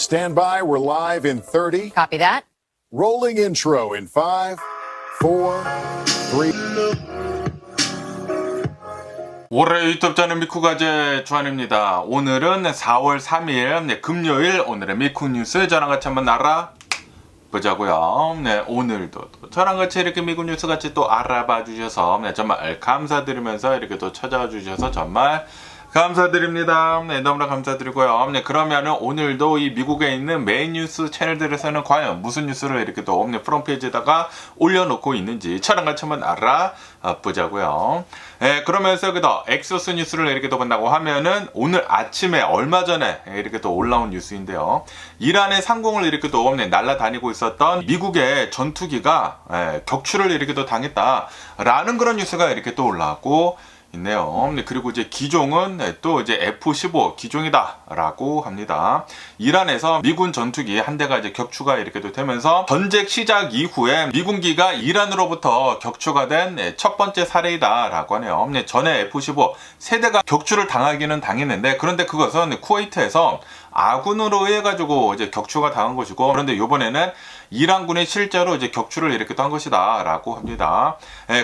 Stand by, we're live in 30. Copy that. Rolling intro in 5, 4, 3. 올해 유튜브 채널 미쿠가제 주한입니다. 오늘은 4월 3일 금요일 오늘의 미쿠 뉴스 저랑 같이 한번 알아보자고요. 네, 오늘도 또 저랑 같이 이렇게 미쿠 뉴스 같이 또 알아봐 주셔서 정말 감사드리면서 이렇게 또 찾아와 주셔서 정말 감사드립니다. 네, 너무나 감사드리고요. 네, 그러면은 오늘도 이 미국에 있는 메인 뉴스 채널들에서는 과연 무슨 뉴스를 이렇게 또 프론페이지에다가 올려놓고 있는지 저랑 같이 한번 알아보자고요. 네, 그러면서 여기도 엑소스 뉴스를 이렇게 또 본다고 하면은 오늘 아침에 얼마 전에 이렇게 또 올라온 뉴스인데요. 이란의 상공을 이렇게 또 날아다니고 있었던 미국의 전투기가 격추를 이렇게 또 당했다라는 그런 뉴스가 이렇게 또 올라왔고 있네요. 그리고 이제 기종은 또 이제 F-15 기종이다라고 합니다. 이란에서 미군 전투기 한 대가 이제 격추가 이렇게 또 되면서 전쟁 시작 이후에 미군기가 이란으로부터 격추가 된 첫 번째 사례이다라고 하네요. 전에 F-15 세 대가 격추를 당하기는 당했는데 그런데 그것은 쿠웨이트에서 아군으로 의해 가지고 이제 격추가 당한 것이고 그런데 이번에는 이란군이 실제로 이제 격추를 이렇게 한 것이다라고 합니다.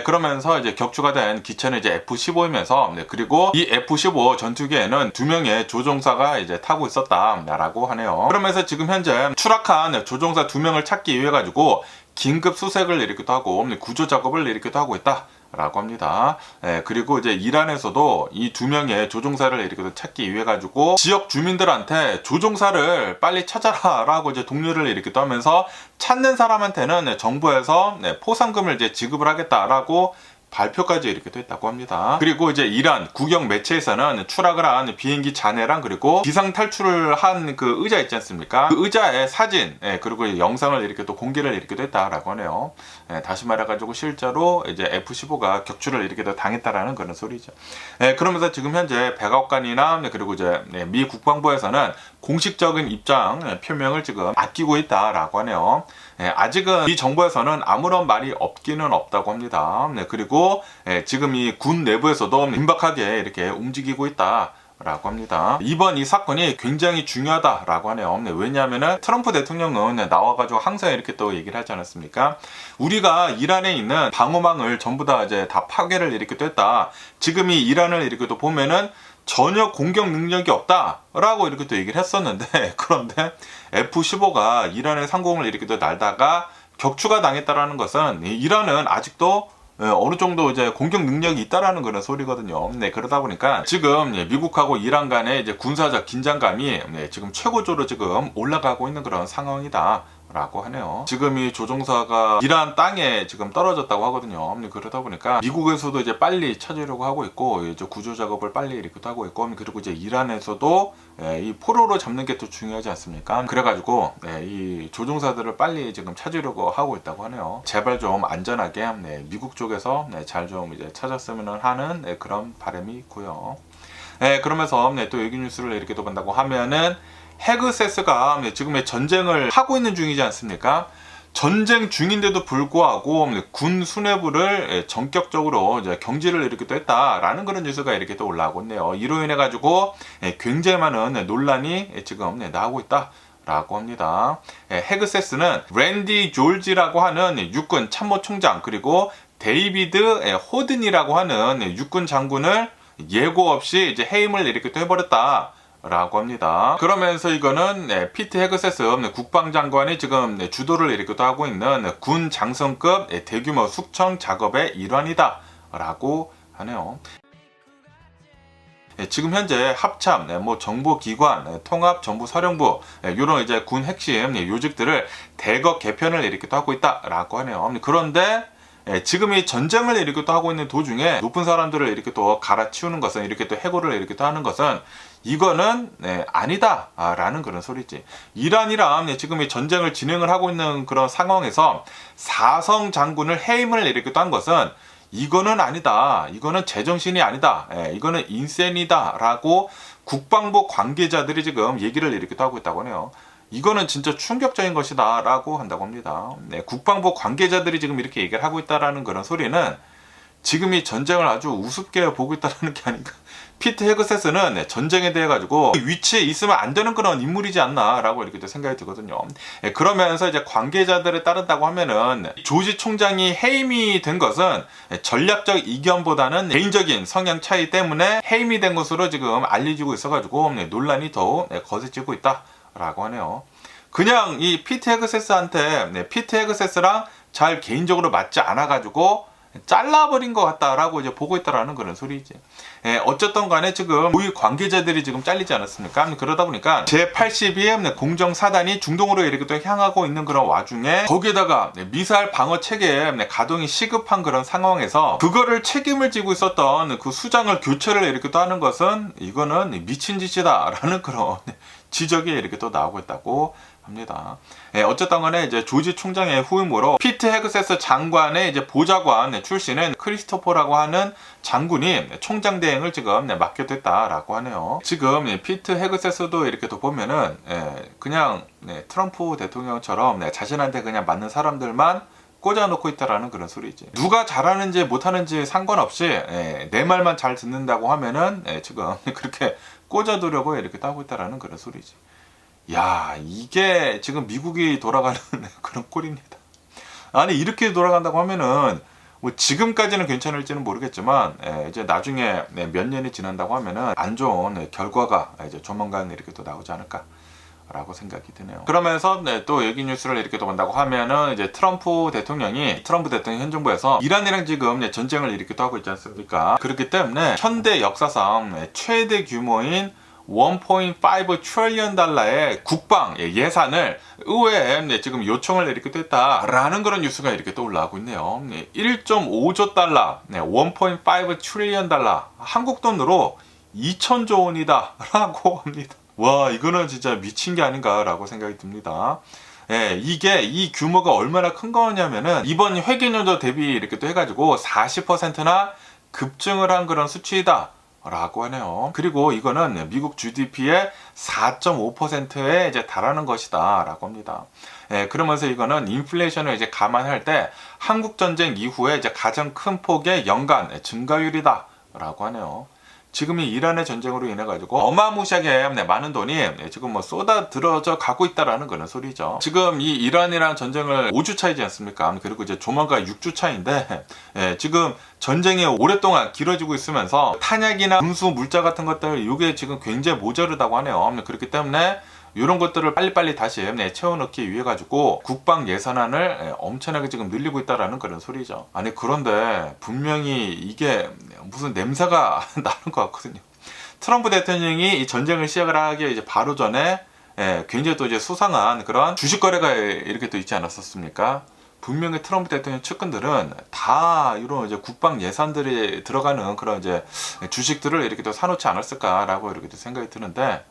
그러면서 이제 격추가 된 기체는 이제 F-15이면서 그리고 이 F-15 전투기에는 2명의 조종사가 이제 타고 있었다라고 하네요. 그러면서 지금 현재 추락한 조종사 2명을 찾기 위해 가지고 긴급 수색을 이렇게도 하고 구조 작업을 이렇게도 하고 있다. 라고 합니다. 그리고 이제 이란에서도 이 2명의 조종사를 이렇게 찾기 위해 가지고 지역 주민들한테 조종사를 빨리 찾아라 라고 이제 독려를 이렇게 하면서 찾는 사람한테는 정부에서 포상금을 이제 지급을 하겠다라고 발표까지 이렇게 됐다고 합니다. 그리고 이제 이란 국영 매체에서는 추락을 한 비행기 잔해랑 그리고 비상 탈출을 한 그 의자 있지 않습니까? 그 의자의 사진 그리고 영상을 이렇게 또 공개를 이렇게 됐다라고 하네요. 다시 말해가지고 실제로 이제 F-15가 격추를 이렇게 또 당했다라는 그런 소리죠. 그러면서 지금 현재 백악관이나 그리고 이제 미 국방부에서는 공식적인 입장 표명을 지금 아끼고 있다라고 하네요. 아직은 이 정부에서는 아무런 말이 없기는 없다고 합니다. 그리고 지금 이 군 내부에서도 긴박하게 이렇게 움직이고 있다. 라고 합니다. 이번 이 사건이 굉장히 중요하다라고 하네요. 왜냐하면은 트럼프 대통령은 나와가지고 항상 이렇게 또 얘기를 하지 않았습니까? 우리가 이란에 있는 방어망을 전부 다 이제 다 파괴를 이렇게 됐다. 지금 이 이란을 이렇게 또 보면은 전혀 공격 능력이 없다라고 이렇게 또 얘기를 했었는데 그런데 F-15가 이란의 상공을 이렇게 또 날다가 격추가 당했다라는 것은 이란은 아직도 어느 정도 이제 공격 능력이 있다라는 그런 소리거든요. 그러다 보니까 지금 미국하고 이란 간의 이제 군사적 긴장감이 지금 최고조로 지금 올라가고 있는 그런 상황이다. 라고 하네요. 지금 이 조종사가 이란 땅에 지금 떨어졌다고 하거든요. 그러다 보니까 미국에서도 이제 빨리 찾으려고 하고 있고 이제 구조 작업을 빨리 이렇게 하고 있고 그리고 이제 이란에서도 이 포로로 잡는 게 더 중요하지 않습니까? 그래가지고 이 조종사들을 빨리 지금 찾으려고 하고 있다고 하네요. 제발 좀 안전하게 미국 쪽에서 잘 좀 이제 찾았으면 하는 그런 바람이 있고요. 그러면서 또 여기 뉴스를 이렇게 또 본다고 하면은 헤그세스가 지금 전쟁을 하고 있는 중이지 않습니까? 전쟁 중인데도 불구하고 군 수뇌부를 전격적으로 이제 경질을 이렇게 또 했다라는 그런 뉴스가 이렇게 또 올라오고 있네요. 이로 인해 가지고 굉장히 많은 논란이 지금 나오고 있다. 라고 합니다. 헤그세스는 랜디 졸지라고 하는 육군 참모총장 그리고 데이비드 호든이라고 하는 육군 장군을 예고 없이 이제 해임을 이렇게 또 해버렸다. 라고 합니다. 그러면서 이거는 피트 헤그세스 국방장관이 지금 주도를 이렇게 하고 있는 군 장성급 대규모 숙청 작업의 일환이다 라고 하네요. 지금 현재 합참, 정보기관, 통합정보사령부 이런 이제 군 핵심 요직들을 대거 개편을 이렇게 하고 있다라고 하네요. 그런데 지금 이 전쟁을 이렇게 또 하고 있는 도중에 높은 사람들을 이렇게 또 갈아치우는 것은 이렇게 또 해고를 이렇게 또 하는 것은 이거는 아니다 라는 그런 소리지. 이란이랑 지금 이 전쟁을 진행을 하고 있는 그런 상황에서 사성 장군을 해임을 이렇게 또 한 것은 이거는 아니다. 이거는 제정신이 아니다. 이거는 인센이다 라고 국방부 관계자들이 지금 얘기를 이렇게 또 하고 있다고 하네요. 이거는 진짜 충격적인 것이다 라고 한다고 합니다. 국방부 관계자들이 지금 이렇게 얘기를 하고 있다라는 그런 소리는 지금 이 전쟁을 아주 우습게 보고 있다는 게 아닌가. 피트 헤그세스는 전쟁에 대해 가지고 위치에 있으면 안 되는 그런 인물이지 않나라고 이렇게 생각이 들거든요. 그러면서 이제 관계자들에 따른다고 하면은 조지 총장이 해임이 된 것은 전략적 이견보다는 개인적인 성향 차이 때문에 해임이 된 것으로 지금 알려지고 있어가지고 논란이 더욱 거세지고 있다라고 하네요. 그냥 이 피트 헤그세스한테 피트 헤그세스랑 잘 개인적으로 맞지 않아가지고 잘라버린 것 같다라고 이제 보고 있다라는 그런 소리지. 어쨌든 간에 지금 고위 관계자들이 지금 잘리지 않았습니까? 그러다 보니까 제82의 공정사단이 중동으로 이렇게 또 향하고 있는 그런 와중에 거기에다가 미사일 방어 체계 가동이 시급한 그런 상황에서 그거를 책임을 지고 있었던 그 수장을 교체를 이렇게 또 하는 것은 이거는 미친 짓이다라는 그런 지적이 이렇게 또 나오고 있다고 합니다. 어쨌든 간에 이제 조지 총장의 후임으로 피트 헤그세스 장관의 이제 보좌관 출신은 크리스토퍼라고 하는 장군이 총장 대행을 지금 맡게 됐다라고 하네요. 지금 피트 헤그세스도 이렇게 또 보면은 그냥 트럼프 대통령처럼 자신한테 그냥 맞는 사람들만 꽂아놓고 있다라는 그런 소리지. 누가 잘하는지 못하는지 상관없이 내 말만 잘 듣는다고 하면은 지금 그렇게 꽂아두려고 이렇게 하고 있다라는 그런 소리지. 야, 이게 지금 미국이 돌아가는 그런 꼴입니다. 아니, 이렇게 돌아간다고 하면은 뭐 지금까지는 괜찮을지는 모르겠지만 이제 나중에 몇 년이 지난다고 하면은 안 좋은 결과가 이제 조만간 이렇게 또 나오지 않을까라고 생각이 드네요. 그러면서 또 여기 뉴스를 이렇게 또 본다고 하면은 이제 트럼프 대통령 현 정부에서 이란이랑 지금 전쟁을 이렇게 또 하고 있지 않습니까? 그렇기 때문에 현대 역사상 최대 규모인 1.5 트릴리언 달러의 국방 예산을 의회에 지금 요청을 이렇게 또 했다라는 그런 뉴스가 이렇게 또 올라오고 있네요. 1.5조 달러, 1.5 트릴리언 달러, 한국 돈으로 2,000조 원이다 라고 합니다. 와, 이거는 진짜 미친 게 아닌가라고 생각이 듭니다. 이게 이 규모가 얼마나 큰 거냐면은 이번 회계연도 대비 이렇게 또 해가지고 40%나 급증을 한 그런 수치이다 라고 하네요. 그리고 이거는 미국 GDP의 4.5%에 이제 달하는 것이다 라고 합니다. 그러면서 이거는 인플레이션을 이제 감안할 때 한국 전쟁 이후에 이제 가장 큰 폭의 연간 증가율이다 라고 하네요. 지금 이 이란의 전쟁으로 인해 가지고 어마무시하게 많은 돈이 지금 뭐 쏟아 들어져 가고 있다라는 그런 소리죠. 지금 이 이란이랑 전쟁을 5주 차이지 않습니까? 그리고 이제 조만간 6주 차인데 지금 전쟁이 오랫동안 길어지고 있으면서 탄약이나 금수 물자 같은 것들 이게 지금 굉장히 모자르다고 하네요. 그렇기 때문에 이런 것들을 빨리빨리 다시 채워넣기 위해 가지고 국방 예산안을 엄청나게 지금 늘리고 있다라는 그런 소리죠. 아니, 그런데 분명히 이게 무슨 냄새가 나는 것 같거든요. 트럼프 대통령이 이 전쟁을 시작을 하기 이제 바로 전에 굉장히 또 이제 수상한 그런 주식 거래가 이렇게 또 있지 않았었습니까? 분명히 트럼프 대통령 측근들은 다 이런 이제 국방 예산들이 들어가는 그런 이제 주식들을 이렇게 또 사놓지 않았을까라고 이렇게 또 생각이 드는데.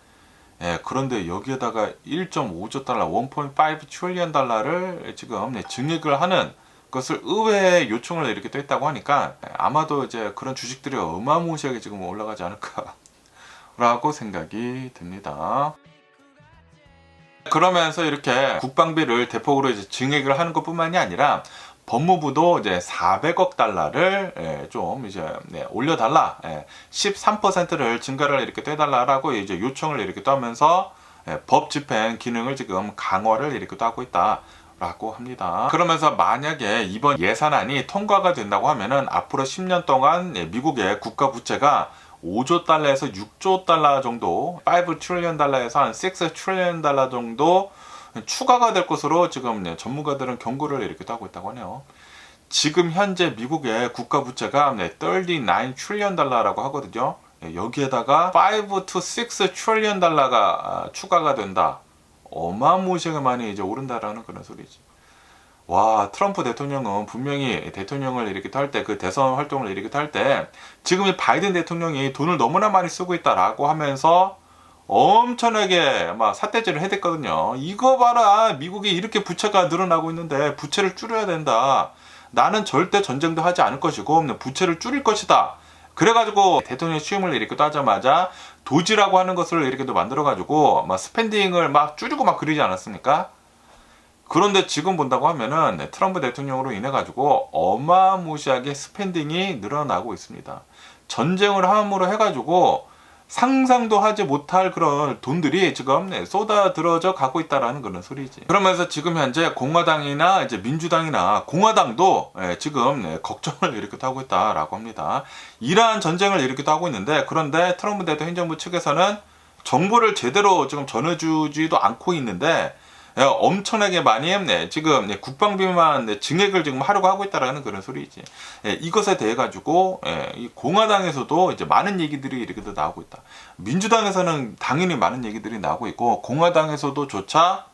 그런데 여기에다가 1.5조 달러, 1.5 트릴리언 달러를 지금 증액을 하는 것을 의회에 요청을 이렇게 또 했다고 하니까 아마도 이제 그런 주식들이 어마무시하게 지금 올라가지 않을까라고 생각이 듭니다. 그러면서 이렇게 국방비를 대폭으로 이제 증액을 하는 것뿐만이 아니라 법무부도 이제 400억 달러를 좀 이제 올려달라, 13%를 증가를 이렇게 또 해달라라고 이제 요청을 이렇게 또 하면서 법 집행 기능을 지금 강화를 이렇게 또 하고 있다라고 합니다. 그러면서 만약에 이번 예산안이 통과가 된다고 하면은 앞으로 10년 동안 미국의 국가 부채가 5조 달러에서 6조 달러 정도, 5 트릴리언 달러에서 한 6 트릴리언 달러 정도 추가가 될 것으로 지금 전문가들은 경고를 이렇게 하고 있다고 하네요. 지금 현재 미국의 국가 부채가 39 트릴리언 달러라고 하거든요. 여기에다가 5 to 6 트릴리언 달러가 추가가 된다. 어마무시하게 많이 이제 오른다라는 그런 소리지. 와, 트럼프 대통령은 분명히 대통령을 이렇게 할 때, 그 대선 활동을 이렇게 할 때 지금 이 바이든 대통령이 돈을 너무나 많이 쓰고 있다라고 하면서 엄청나게 막 삿대질을 해댔거든요. 이거 봐라, 미국이 이렇게 부채가 늘어나고 있는데 부채를 줄여야 된다. 나는 절대 전쟁도 하지 않을 것이고 부채를 줄일 것이다. 그래가지고 대통령 취임을 이렇게 하자마자 도지라고 하는 것을 이렇게 만들어가지고 막 스pen딩을 막 줄이고 막 그러지 않았습니까? 그런데 지금 본다고 하면은 트럼프 대통령으로 인해 가지고 어마무시하게 스pen딩이 늘어나고 있습니다. 전쟁을 함으로 해가지고 상상도 하지 못할 그런 돈들이 지금 쏟아들어져 가고 있다라는 그런 소리지. 그러면서 지금 현재 공화당이나 이제 민주당이나 공화당도 지금 걱정을 일으키기도 하고 있다라고 합니다. 이러한 전쟁을 일으키기도 하고 있는데, 그런데 트럼프 대통령 행정부 측에서는 정보를 제대로 지금 전해주지도 않고 있는데 엄청나게 많이 지금 국방비만 증액을 지금 하려고 하고 있다라는 그런 소리지. 이것에 대해 가지고 이 공화당에서도 이제 많은 얘기들이 이렇게 나오고 있다. 민주당에서는 당연히 많은 얘기들이 나오고 있고, 공화당에서도 조차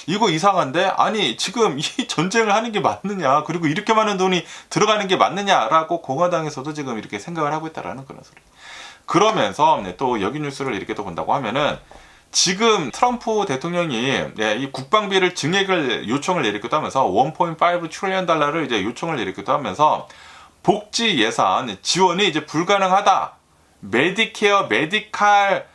이거 이상한데, 아니 지금 이 전쟁을 하는 게 맞느냐, 그리고 이렇게 많은 돈이 들어가는 게 맞느냐라고 공화당에서도 지금 이렇게 생각을 하고 있다라는 그런 소리. 그러면서 또 여기 뉴스를 이렇게 또 본다고 하면은, 지금 트럼프 대통령이 이 국방비를 증액을 요청을 내리기도 하면서 1.5 트릴리언 달러를 이제 요청을 내리기도 하면서 복지 예산 지원이 이제 불가능하다. 메디케어, 메디칼,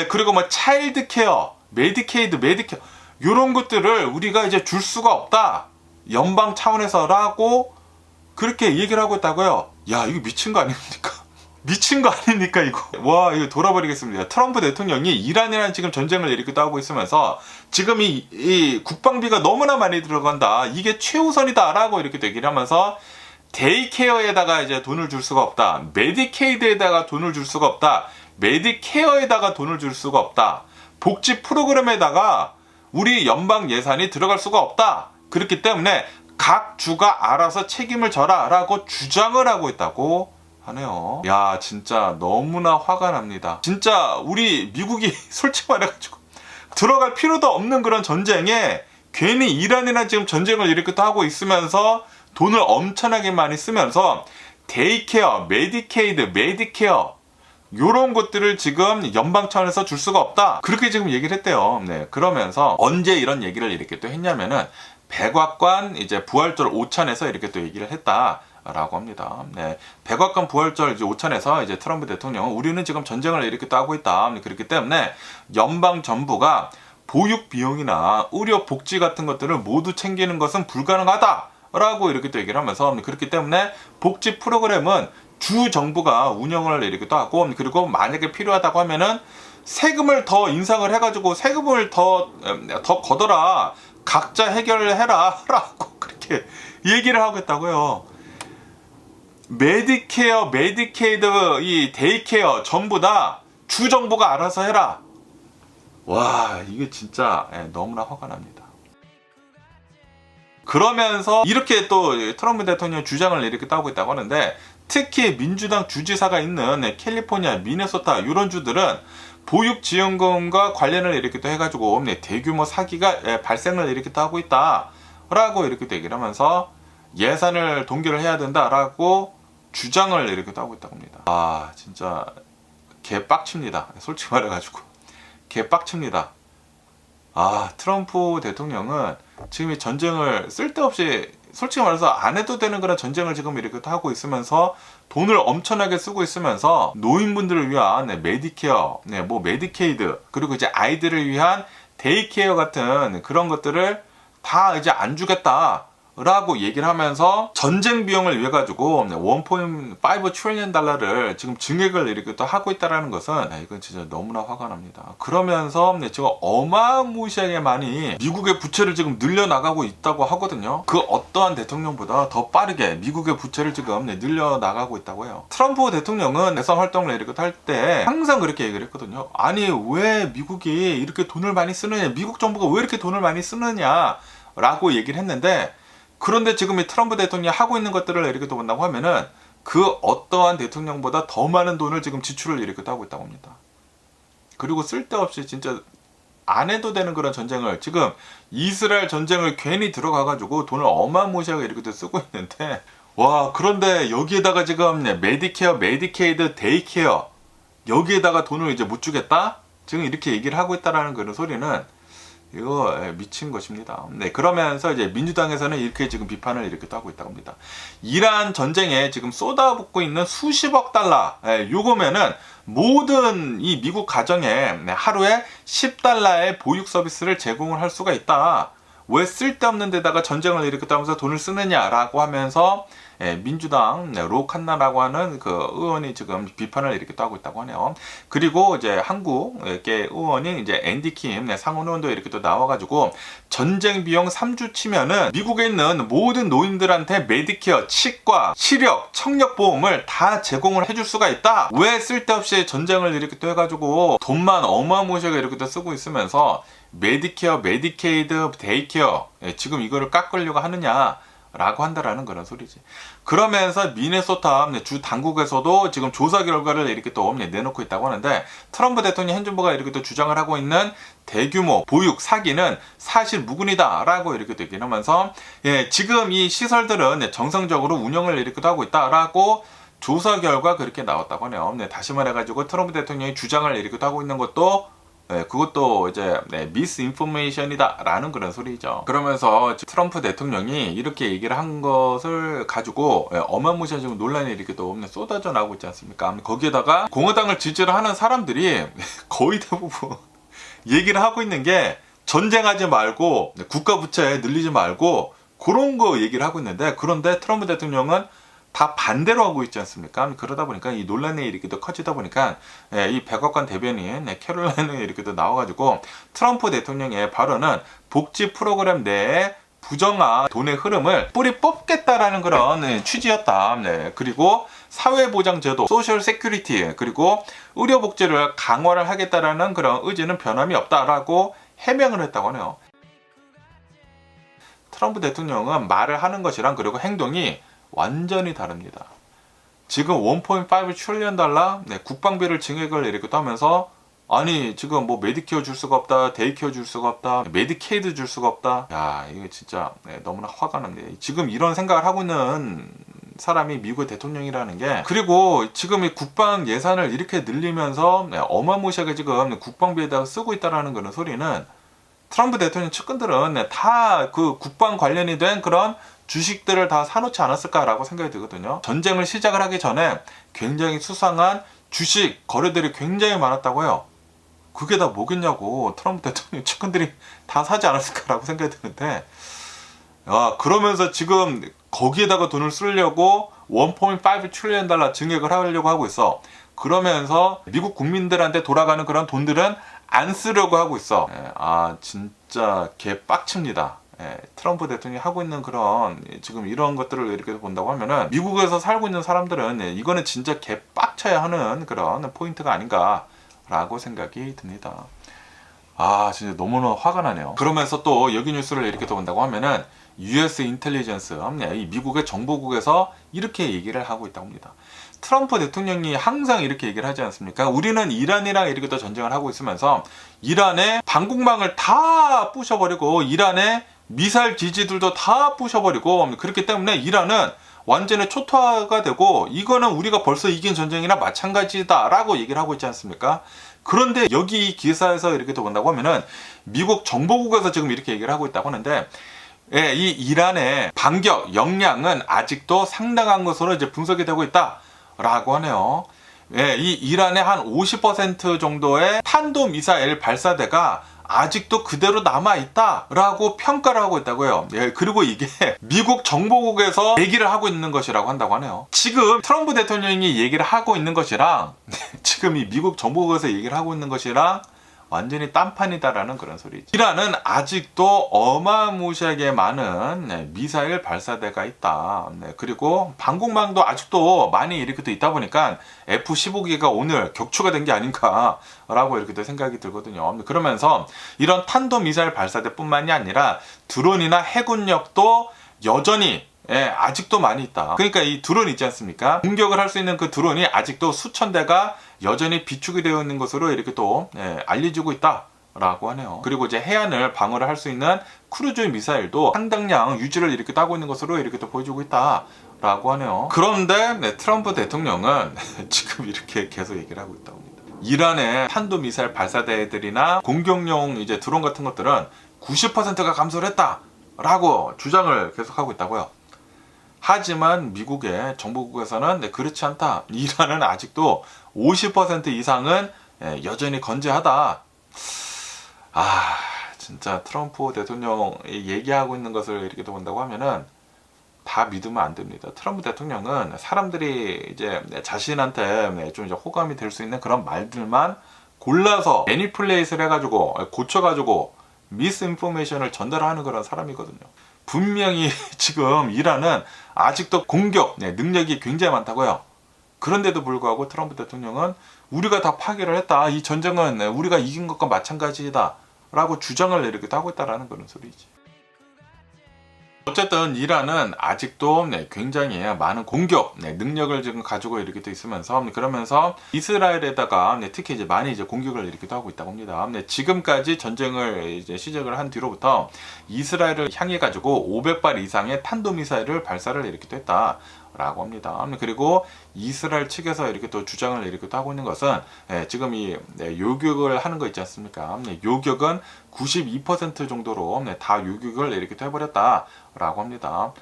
그리고 뭐 차일드 케어, 메디케이드, 메디케어 이런 것들을 우리가 이제 줄 수가 없다. 연방 차원에서라고 그렇게 얘기를 하고 있다고요. 야, 이거 미친 거 아닙니까? 미친 거 아닙니까 이거. 와, 이거 돌아버리겠습니다. 트럼프 대통령이 이란이라는 지금 전쟁을 일으키기도 하고 있으면서 지금 이 국방비가 너무나 많이 들어간다, 이게 최우선이다 라고 이렇게 얘기를 하면서 데이케어에다가 이제 돈을 줄 수가 없다, 메디케이드에다가 돈을 줄 수가 없다, 메디케어에다가 돈을 줄 수가 없다, 복지 프로그램에다가 우리 연방 예산이 들어갈 수가 없다. 그렇기 때문에 각 주가 알아서 책임을 져라 라고 주장을 하고 있다고 하네요. 야, 진짜 너무나 화가 납니다. 진짜 우리 미국이 솔직히 말해가지고 들어갈 필요도 없는 그런 전쟁에 괜히 이란이나 지금 전쟁을 일으키기도 하고 있으면서 돈을 엄청나게 많이 쓰면서 데이케어, 메디케이드, 메디케어 요런 것들을 지금 연방 차원에서 줄 수가 없다, 그렇게 지금 얘기를 했대요. 그러면서 언제 이런 얘기를 이렇게 또 했냐면은 백악관 이제 부활절 오찬에서 이렇게 또 얘기를 했다 라고 합니다. 백악관 부활절 이제 오찬에서 이제 트럼프 대통령은 우리는 지금 전쟁을 이렇게 하고 있다. 그렇기 때문에 연방 정부가 보육 비용이나 의료 복지 같은 것들을 모두 챙기는 것은 불가능하다라고 이렇게 또 얘기를 하면서, 그렇기 때문에 복지 프로그램은 주 정부가 운영을 이렇게 또 하고, 그리고 만약에 필요하다고 하면은 세금을 더 인상을 해가지고 세금을 더 걷어라, 각자 해결을 해라 라고 그렇게 얘기를 하고 있다고요. 메디케어, 메디케이드, 이 데이케어 전부 다 주정부가 알아서 해라. 와, 이게 진짜 너무나 화가 납니다. 그러면서 이렇게 또 트럼프 대통령 주장을 이렇게 하고 있다고 하는데, 특히 민주당 주지사가 있는 캘리포니아, 미네소타 이런 주들은 보육지원금과 관련을 이렇게 또 해가지고 대규모 사기가 발생을 이렇게 또 하고 있다 라고 이렇게 또 얘기를 하면서 예산을 동결을 해야 된다라고 주장을 이렇게 하고 있다고 합니다. 아, 진짜 개빡칩니다. 솔직히 말해가지고 개빡칩니다. 아, 트럼프 대통령은 지금 이 전쟁을 쓸데없이 솔직히 말해서 안 해도 되는 그런 전쟁을 지금 이렇게 하고 있으면서 돈을 엄청나게 쓰고 있으면서 노인분들을 위한 메디케어, 뭐 메디케이드, 그리고 이제 아이들을 위한 데이케어 같은 그런 것들을 다 이제 안 주겠다 라고 얘기를 하면서 전쟁 비용을 위해 가지고 1.5 트릴리언 달러를 지금 증액을 이렇게 또 하고 있다라는 것은 이건 진짜 너무나 화가 납니다. 그러면서 지금 어마무시하게 많이 미국의 부채를 지금 늘려나가고 있다고 하거든요. 그 어떠한 대통령보다 더 빠르게 미국의 부채를 지금 늘려나가고 있다고 해요. 트럼프 대통령은 대선 활동을 이렇게 할 때 항상 그렇게 얘기를 했거든요. 아니, 왜 미국이 이렇게 돈을 많이 쓰느냐, 미국 정부가 왜 이렇게 돈을 많이 쓰느냐 라고 얘기를 했는데, 그런데 지금 이 트럼프 대통령이 하고 있는 것들을 이렇게 또 본다고 하면은 그 어떠한 대통령보다 더 많은 돈을 지금 지출을 이렇게 또 하고 있다고 합니다. 그리고 쓸데없이 진짜 안 해도 되는 그런 전쟁을, 지금 이스라엘 전쟁을 괜히 들어가가지고 돈을 어마무시하게 이렇게 또 쓰고 있는데, 와, 그런데 여기에다가 지금 메디케어, 메디케이드, 데이케어 여기에다가 돈을 이제 못 주겠다? 지금 이렇게 얘기를 하고 있다라는 그런 소리는 이거 미친 것입니다. 그러면서 이제 민주당에서는 이렇게 지금 비판을 이렇게 또 하고 있다고 합니다. 이란 전쟁에 지금 쏟아붓고 있는 수십억 달러, 요거면은 모든 이 미국 가정에 하루에 $10의 보육 서비스를 제공을 할 수가 있다. 왜 쓸데없는 데다가 전쟁을 일으켰다면서 돈을 쓰느냐라고 하면서 민주당 로 칸나라고 하는 그 의원이 지금 비판을 이렇게 또 하고 있다고 하네요. 그리고 이제 한국의 의원인 이제 앤디 킴 상원 의원도 이렇게 또 나와가지고 전쟁 비용 3주 치면은 미국에 있는 모든 노인들한테 메디케어, 치과, 시력, 청력 보험을 다 제공을 해줄 수가 있다. 왜 쓸데없이 전쟁을 이렇게 또 해가지고 돈만 어마무시하게 이렇게 또 쓰고 있으면서 메디케어, 메디케이드, 데이케어 지금 이거를 깎으려고 하느냐 라고 한다라는 그런 소리지. 그러면서 미네소타 주 당국에서도 지금 조사 결과를 이렇게 또 내놓고 있다고 하는데, 트럼프 대통령 행정부가 이렇게 또 주장을 하고 있는 대규모 보육 사기는 사실 무근이다 라고 이렇게 또 얘기를 하면서, 지금 이 시설들은 정상적으로 운영을 이렇게 또 하고 있다라고 조사 결과 그렇게 나왔다고 하네요. 다시 말해가지고 트럼프 대통령이 주장을 이렇게 또 하고 있는 것도 그것도 이제 미스인포메이션이다 라는 그런 소리죠. 그러면서 트럼프 대통령이 이렇게 얘기를 한 것을 가지고 어마무시한 지금 논란이 이렇게 또 쏟아져 나오고 있지 않습니까? 거기에다가 공화당을 지지를 하는 사람들이 거의 대부분 얘기를 하고 있는 게 전쟁하지 말고 국가 부채 늘리지 말고 그런 거 얘기를 하고 있는데, 그런데 트럼프 대통령은 다 반대로 하고 있지 않습니까? 그러다 보니까 이 논란이 이렇게 또 커지다 보니까 이 백악관 대변인 캐롤라인이 이렇게 또 나와가지고 트럼프 대통령의 발언은 복지 프로그램 내에 부정한 돈의 흐름을 뿌리 뽑겠다라는 그런 취지였다. 그리고 사회보장제도, 소셜 세큐리티, 그리고 의료복지를 강화를 하겠다라는 그런 의지는 변함이 없다라고 해명을 했다고 하네요. 트럼프 대통령은 말을 하는 것이랑 그리고 행동이 완전히 다릅니다. 지금 1.5 트릴리언 달러 국방비를 증액을 이렇게 하면서, 아니 지금 뭐 메디케어 줄 수가 없다, 데이케어 줄 수가 없다, 메디케이드 줄 수가 없다. 야, 이거 진짜 너무나 화가 납니다. 지금 이런 생각을 하고 있는 사람이 미국의 대통령이라는 게, 그리고 지금 이 국방 예산을 이렇게 늘리면서 어마무시하게 지금 국방비에다가 쓰고 있다라는 그런 소리는, 트럼프 대통령 측근들은 다 그 국방 관련이 된 그런 주식들을 다 사놓지 않았을까라고 생각이 들거든요. 전쟁을 시작을 하기 전에 굉장히 수상한 주식 거래들이 굉장히 많았다고 해요. 그게 다 뭐겠냐고 트럼프 대통령 측근들이 다 사지 않았을까라고 생각이 드는데, 그러면서 지금 거기에다가 돈을 쓰려고 1.5 트릴리언 달러 증액을 하려고 하고 있어. 그러면서 미국 국민들한테 돌아가는 그런 돈들은 안 쓰려고 하고 있어. 진짜 개빡칩니다. 트럼프 대통령이 하고 있는 그런 지금 이런 것들을 이렇게 본다고 하면은, 미국에서 살고 있는 사람들은 이거는 진짜 개빡쳐야 하는 그런 포인트가 아닌가라고 생각이 듭니다. 진짜 너무나 화가 나네요. 그러면서 또 여기 뉴스를 이렇게 또 본다고 하면은, US 인텔리전스, 이 미국의 정보국에서 이렇게 얘기를 하고 있다고 합니다. 트럼프 대통령이 항상 이렇게 얘기를 하지 않습니까? 우리는 이란이랑 이렇게 또 전쟁을 하고 있으면서 이란의 방공망을 다 부셔버리고 이란의 미사일 기지들도 다 부셔버리고, 그렇기 때문에 이란은 완전히 초토화가 되고 이거는 우리가 벌써 이긴 전쟁이나 마찬가지다 라고 얘기를 하고 있지 않습니까? 그런데 여기 기사에서 이렇게 또 본다고 하면은, 미국 정보국에서 지금 이렇게 얘기를 하고 있다고 하는데, 이 이란의 반격 역량은 아직도 상당한 것으로 이제 분석이 되고 있다라고 하네요. 이 이란의 한 50% 정도의 탄도미사일 발사대가 아직도 그대로 남아있다라고 평가를 하고 있다고요. 그리고 이게 미국 정보국에서 얘기를 하고 있는 것이라고 한다고 하네요. 지금 트럼프 대통령이 얘기를 하고 있는 것이랑 지금 이 미국 정보국에서 얘기를 하고 있는 것이랑 완전히 딴판이다라는 그런 소리지. 이란은 아직도 어마무시하게 많은 미사일 발사대가 있다. 그리고 방공망도 아직도 많이 이렇게 또 있다 보니까 F-15기가 오늘 격추가 된 게 아닌가라고 이렇게 생각이 들거든요. 그러면서 이런 탄도미사일 발사대뿐만이 아니라 드론이나 해군력도 여전히 아직도 많이 있다. 그러니까 이 드론 있지 않습니까? 공격을 할 수 있는 그 드론이 아직도 수천 대가 여전히 비축이 되어 있는 것으로 이렇게 또 알려지고 있다라고 하네요. 그리고 이제 해안을 방어를 할 수 있는 크루즈 미사일도 상당량 유지를 이렇게 따고 있는 것으로 이렇게 또 보여주고 있다라고 하네요. 그런데 트럼프 대통령은 지금 이렇게 계속 얘기를 하고 있다고 합니다. 이란의 탄도 미사일 발사대들이나 공격용 이제 드론 같은 것들은 90%가 감소를 했다라고 주장을 계속하고 있다고요. 하지만 미국의 정보국에서는 그렇지 않다. 이란은 아직도 50% 이상은 여전히 건재하다. 진짜 트럼프 대통령이 얘기하고 있는 것을 이렇게 본다고 하면은 다 믿으면 안 됩니다. 트럼프 대통령은 사람들이 이제 자신한테 좀 이제 호감이 될 수 있는 그런 말들만 골라서 매니플레이트를 해가지고 고쳐가지고 미스인포메이션을 전달하는 그런 사람이거든요. 분명히 지금 이란은 아직도 공격 능력이 굉장히 많다고요. 그런데도 불구하고 트럼프 대통령은 우리가 다 파괴를 했다. 이 전쟁은 우리가 이긴 것과 마찬가지다. 라고 주장을 이렇게 하고 있다라는 그런 소리지. 어쨌든 이란은 아직도 굉장히 많은 공격 능력을 지금 가지고 이렇게 돼 있으면서 그러면서 이스라엘에다가 특히 이제 많이 이제 공격을 이렇게 하고 있다고 합니다. 지금까지 전쟁을 이제 시작을 한 뒤로부터 이스라엘을 향해 가지고 500발 이상의 탄도미사일을 발사를 이렇게 했다. 라고 합니다. 그리고 이스라엘 측에서 이렇게 또 주장을 이렇게 하고 있는 것은 지금 이 요격을 하는 거 있지 않습니까? 요격은 92% 정도로 다 요격을 이렇게 해버렸다라고 합니다.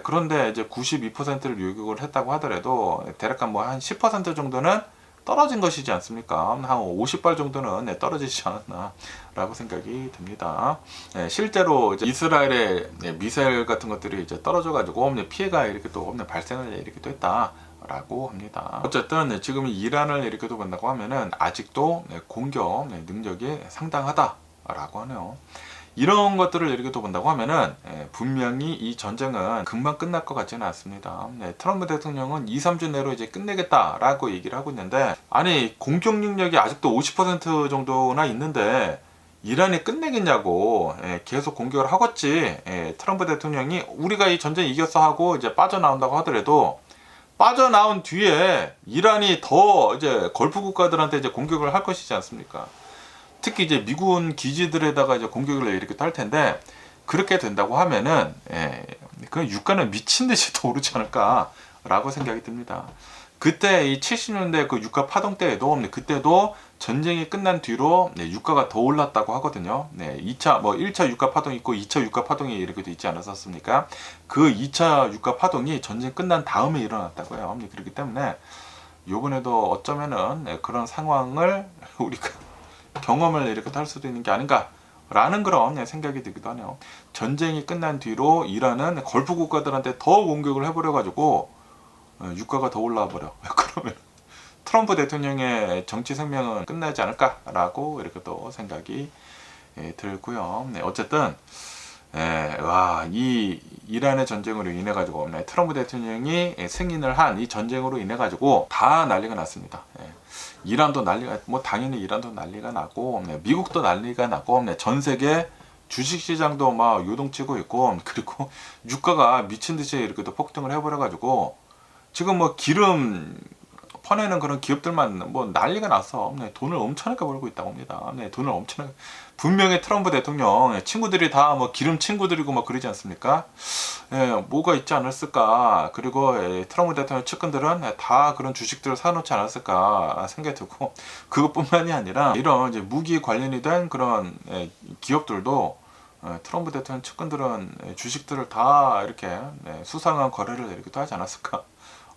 그런데 이제 92%를 요격을 했다고 하더라도 대략 뭐 한 10% 정도는 떨어진 것이지 않습니까? 한 50발 정도는 떨어지지 않았나 라고 생각이 듭니다. 실제로 이제 이스라엘의 미사일 같은 것들이 이제 떨어져 가지고 피해가 이렇게 또 발생을 이렇게 또 했다라고 합니다. 어쨌든 지금 이란을 이렇게 또 본다고 하면은 아직도 공격 능력이 상당하다라고 하네요. 이런 것들을 이렇게 또 본다고 하면은 분명히 이 전쟁은 금방 끝날 것 같지는 않습니다. 트럼프 대통령은 2, 3주 내로 이제 끝내겠다라고 얘기를 하고 있는데, 아니 공격 능력이 아직도 50% 정도나 있는데 이란이 끝내겠냐고 계속 공격을 하겠지. 트럼프 대통령이 우리가 이 전쟁 이겼어 하고 이제 빠져나온다고 하더라도 빠져나온 뒤에 이란이 더 이제 걸프 국가들한테 이제 공격을 할 것이지 않습니까? 특히 이제 미군 기지들에다가 이제 공격을 이렇게 할 텐데, 그렇게 된다고 하면은 그 유가는 미친 듯이 더 오르지 않을까라고 생각이 듭니다. 그때 이 70년대 그 유가 파동 때에도 그때도 전쟁이 끝난 뒤로 유가가 더 올랐다고 하거든요. 1차 유가 파동이 있고 2차 유가 파동이 이렇게 있지 않았었습니까? 그 2차 유가 파동이 전쟁 끝난 다음에 일어났다고 해요. 그렇기 때문에 이번에도 어쩌면은 그런 상황을 우리가 경험을 이렇게 할 수도 있는 게 아닌가라는 그런 생각이 들기도 하네요. 전쟁이 끝난 뒤로 이란은 걸프 국가들한테 더 공격을 해버려가지고 유가가 더 올라와 버려. 그러면 트럼프 대통령의 정치 생명은 끝나지 않을까라고 이렇게 또 생각이 들고요. 어쨌든 이 이란의 전쟁으로 인해 가지고 트럼프 대통령이 승인을 한 이 전쟁으로 인해 가지고 다 난리가 났습니다. 이란도 난리가, 뭐 당연히 이란도 난리가 나고 미국도 난리가 나고 전 세계 주식시장도 막 요동치고 있고, 그리고 유가가 미친 듯이 이렇게 또 폭등을 해버려 가지고 지금 뭐 기름 퍼내는 그런 기업들만 뭐 난리가 나서 돈을 엄청나게 벌고 있다고 합니다. 돈을 엄청나게. 분명히 트럼프 대통령 친구들이 다 뭐 기름 친구들이고 막 그러지 않습니까? 뭐가 있지 않았을까? 그리고 트럼프 대통령 측근들은 다 그런 주식들을 사놓지 않았을까 생각이 들고, 그것뿐만이 아니라 이런 이제 무기 관련이 된 그런 기업들도 트럼프 대통령 측근들은 주식들을 다 이렇게 수상한 거래를 이렇게 또 하지 않았을까?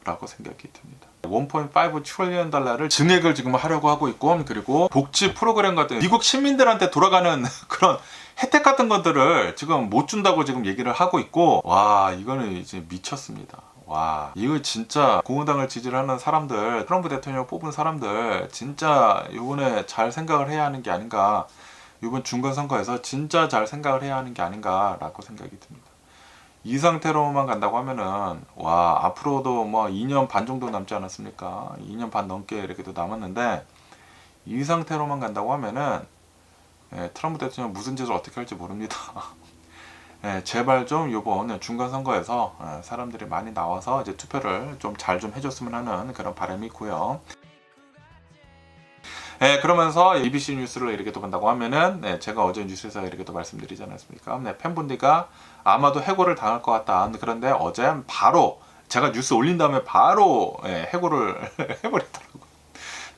라고 생각이 듭니다. 1.5 트릴리언 달러를 증액을 지금 하려고 하고 있고, 그리고 복지 프로그램 같은 미국 시민들한테 돌아가는 그런 혜택 같은 것들을 지금 못 준다고 지금 얘기를 하고 있고, 와, 이거는 이제 미쳤습니다. 와, 이거 진짜 공화당을 지지를 하는 사람들, 트럼프 대통령 뽑은 사람들 진짜 이번에 잘 생각을 해야 하는 게 아닌가, 이번 중간 선거에서 진짜 잘 생각을 해야 하는 게 아닌가라고 생각이 듭니다. 이 상태로만 간다고 하면은 와, 앞으로도 뭐 2년 반 정도 남지 않았습니까? 2년 반 넘게 이렇게 또 남았는데, 이 상태로만 간다고 하면은 트럼프 대통령 무슨 짓을 어떻게 할지 모릅니다. 제발 좀 요번 중간 선거에서 사람들이 많이 나와서 이제 투표를 좀 잘 좀 해줬으면 하는 그런 바람이 있고요. 그러면서 ABC 뉴스를 이렇게 또 본다고 하면은 제가 어제 뉴스에서 이렇게 또 말씀드리지 않았습니까? 팬분들과 아마도 해고를 당할 것 같다. 그런데 어제 바로 제가 뉴스 올린 다음에 바로 해고를 해버리더라고요.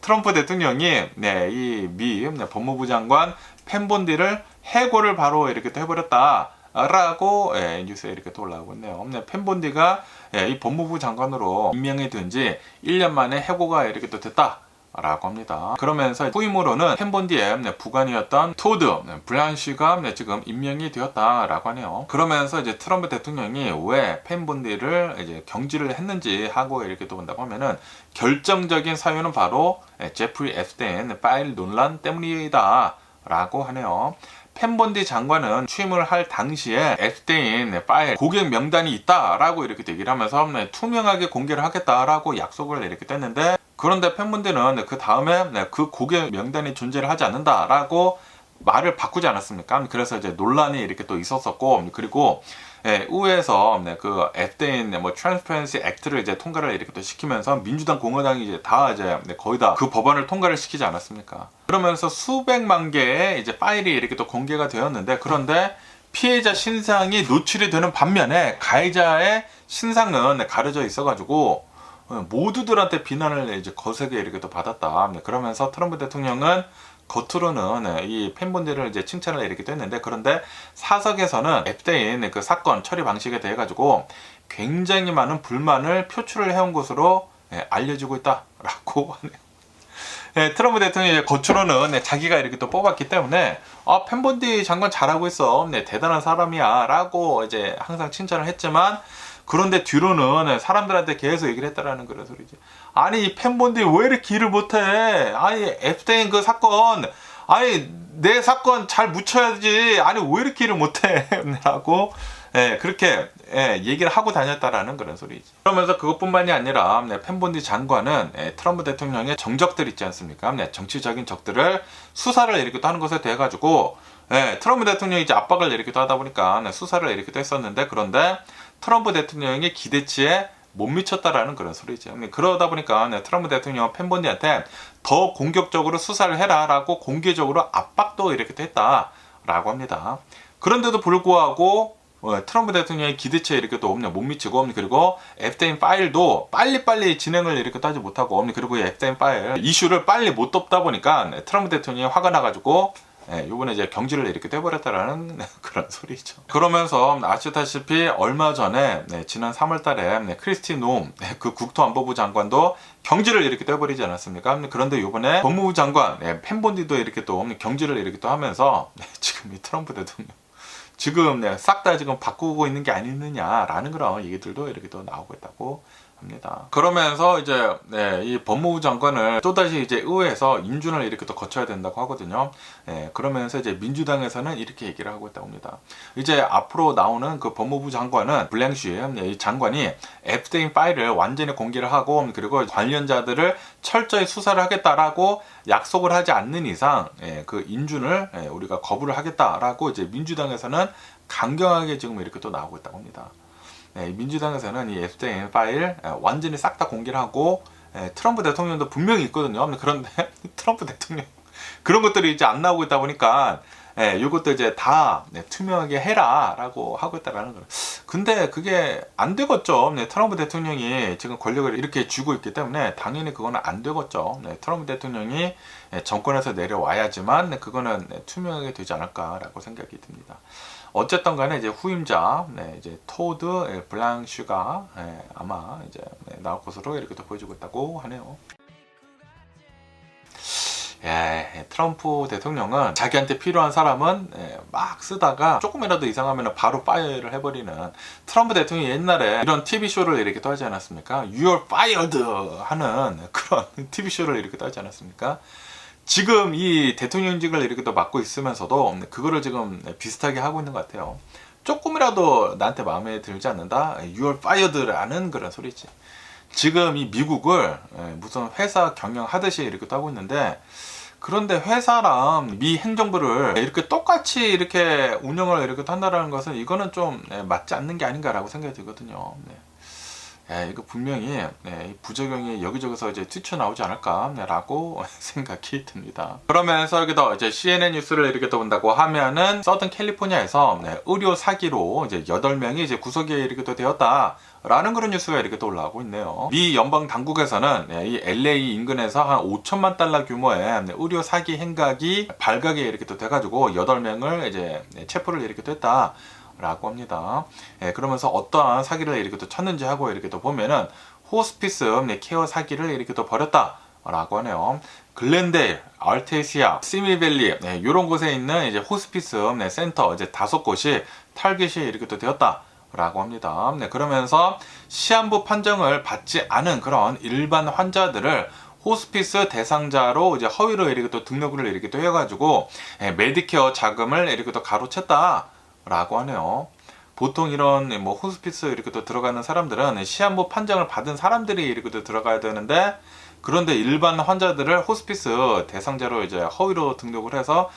트럼프 대통령이 이 미 법무부 장관 팬본디를 해고를 바로 이렇게 또 해버렸다라고 뉴스에 이렇게 또 올라오고 있네요. 팬본디가 이 법무부 장관으로 임명이 된 지 1년 만에 해고가 이렇게 또 됐다. 라고 합니다. 그러면서 후임으로는 펜본디의 부관이었던 토드 블랑쉬가 지금 임명이 되었다라고 하네요. 그러면서 이제 트럼프 대통령이 왜 펜본디를 이제 경질을 했는지 하고 이렇게 또 본다고 하면은 결정적인 사유는 바로 제프리 앱스테인 파일 논란 때문이다라고 하네요. 펜본디 장관은 취임을 할 당시에 앱스테인 파일 고객 명단이 있다라고 이렇게 얘기를 하면서 투명하게 공개를 하겠다라고 약속을 이렇게 뗐는데, 그런데 펜본디는 그 다음에 그 고객 명단이 존재를 하지 않는다라고 말을 바꾸지 않았습니까? 그래서 이제 논란이 이렇게 또 있었었고, 그리고 의회에서 그 앱스테인 트랜스퍼런시 액트를 이제 통과를 이렇게 또 시키면서 민주당 공화당이 이제 다 이제 거의 다 그 법안을 통과를 시키지 않았습니까? 그러면서 수백만 개의 이제 파일이 이렇게 또 공개가 되었는데, 그런데 피해자 신상이 노출이 되는 반면에 가해자의 신상은 가려져 있어가지고 모두들한테 비난을 이제 거세게 이렇게 또 받았다. 그러면서 트럼프 대통령은 겉으로는 이 펜본디를 이제 칭찬을 이렇게 했는데, 그런데 사석에서는 앱스테인 그 사건 처리 방식에 대해 가지고 굉장히 많은 불만을 표출을 해온 것으로 알려지고 있다라고 하네요. 트럼프 대통령이 겉으로는 자기가 이렇게 또 뽑았기 때문에 펜본디 장관 잘하고 있어, 대단한 사람이야 라고 이제 항상 칭찬을 했지만, 그런데 뒤로는 사람들한테 계속 얘기를 했다라는 그런 소리지. 아니 이 펜본디 왜 이렇게 일을 못해? 아니 앱스테인 그 사건, 아니 내 사건 잘 묻혀야지. 아니 왜 이렇게 일을 못해? 라고 그렇게 얘기를 하고 다녔다라는 그런 소리지. 그러면서 그것뿐만이 아니라 펜본디 장관은 트럼프 대통령의 정적들 있지 않습니까? 정치적인 적들을 수사를 이렇게 또 하는 것에 대해 가지고 트럼프 대통령이 이제 압박을 이렇게 또 하다 보니까 수사를 이렇게 또 했었는데, 그런데 트럼프 대통령의 기대치에 못 미쳤다라는 그런 소리죠. 그러다 보니까 트럼프 대통령은 펜본디한테 더 공격적으로 수사를 해라라고 공개적으로 압박도 이렇게 했다라고 합니다. 그런데도 불구하고 트럼프 대통령의 기대치에 이렇게 또 못 미치고, 그리고 앱스테인 파일도 빨리빨리 진행을 이렇게 하지 못하고, 그리고 앱스테인 파일 이슈를 빨리 못 덮다 보니까 트럼프 대통령이 화가 나가지고 요번에 이제 경질을 이렇게 떼버렸다라는 그런 소리죠. 그러면서 아시다시피 얼마 전에 지난 3월 달에 크리스티 놈 그 국토안보부 장관도 경질을 이렇게 떼버리지 않았습니까? 그런데 요번에 법무부 장관 펜본디도 이렇게 또 경질을 이렇게 또 하면서 지금 이 트럼프 대통령 지금 싹 다 지금 바꾸고 있는 게 아니느냐라는 그런 얘기들도 이렇게 또 나오고 있다고 합니다. 그러면서 이제 이 법무부 장관을 또다시 이제 의회에서 인준을 이렇게 또 거쳐야 된다고 하거든요. 그러면서 이제 민주당에서는 이렇게 얘기를 하고 있다고 합니다. 이제 앞으로 나오는 그 법무부 장관은 블랭쉬 이 장관이 앱스테인 파일을 완전히 공개를 하고, 그리고 관련자들을 철저히 수사를 하겠다라고 약속을 하지 않는 이상 그 인준을 우리가 거부를 하겠다라고 이제 민주당에서는 강경하게 지금 이렇게 또 나오고 있다고 합니다. 민주당에서는 이 앱스테인 파일 완전히 싹 다 공개를 하고, 트럼프 대통령도 분명히 있거든요. 그런데 트럼프 대통령 그런 것들이 이제 안 나오고 있다 보니까 이것도 이제 다 투명하게 해라라고 하고 있다라는 거예요. 근데 그게 안 되겠죠. 트럼프 대통령이 지금 권력을 이렇게 쥐고 있기 때문에 당연히 그거는 안 되겠죠. 트럼프 대통령이 정권에서 내려와야지만 그거는 투명하게 되지 않을까라고 생각이 듭니다. 어쨌든 간에 이제 후임자, 이제 토드 블랑쉬가 아마 이제 나올 것으로 이렇게 또 보여주고 있다고 하네요. 트럼프 대통령은 자기한테 필요한 사람은 막 쓰다가 조금이라도 이상하면 바로 파이어를 해버리는, 트럼프 대통령이 옛날에 이런 TV쇼를 이렇게 또 하지 않았습니까? You're fired 하는 그런 TV쇼를 이렇게 또 하지 않았습니까? 지금 이 대통령직을 이렇게 또 맡고 있으면서도 그거를 지금 비슷하게 하고 있는 것 같아요. 조금이라도 나한테 마음에 들지 않는다? You're fired라는 그런 소리지. 지금 이 미국을 무슨 회사 경영하듯이 이렇게 또 하고 있는데, 그런데 회사랑 미 행정부를 이렇게 똑같이 이렇게 운영을 이렇게 한다는 것은 이거는 좀 맞지 않는 게 아닌가라고 생각이 들거든요. 이거 분명히 부작용이 여기저기서 이제 튀쳐나오지 않을까라고 생각이 듭니다. 그러면서 여기서 이제 CNN 뉴스를 이렇게 또 본다고 하면은 서든 캘리포니아에서 의료 사기로 이제 8명이 이제 구속에 이렇게 또 되었다라는 그런 뉴스가 이렇게 또 올라오고 있네요. 미 연방 당국에서는 이 LA 인근에서 한 5천만 달러 규모의 의료 사기 행각이 발각이 이렇게 또 돼가지고 8명을 이제 체포를 이렇게 또 했다 라고 합니다. 그러면서 어떠한 사기를 이렇게 또 쳤는지 하고 이렇게 또 보면은 호스피스 케어 사기를 이렇게 또 벌였다 라고 하네요. 글렌데일, 알테시아, 시미밸리 이런 곳에 있는 이제 호스피스 센터 이제 5곳이 타깃이 이렇게 또 되었다. 라고 합니다. 그러면서 시한부 판정을 받지 않은 그런 일반 환자들을 호스피스 대상자로 이제 허위로 이렇게 또 등록을 이렇게 또 해가지고 메디케어 자금을 이렇게 또 가로챘다라고 하네요. 보통 이런 뭐 호스피스 이렇게 또 들어가는 사람들은 시한부 판정을 받은 사람들이 이렇게 또 들어가야 되는데, 그런데 일반 환자들을 호스피스 대상자로 이제 허위로 등록을 해서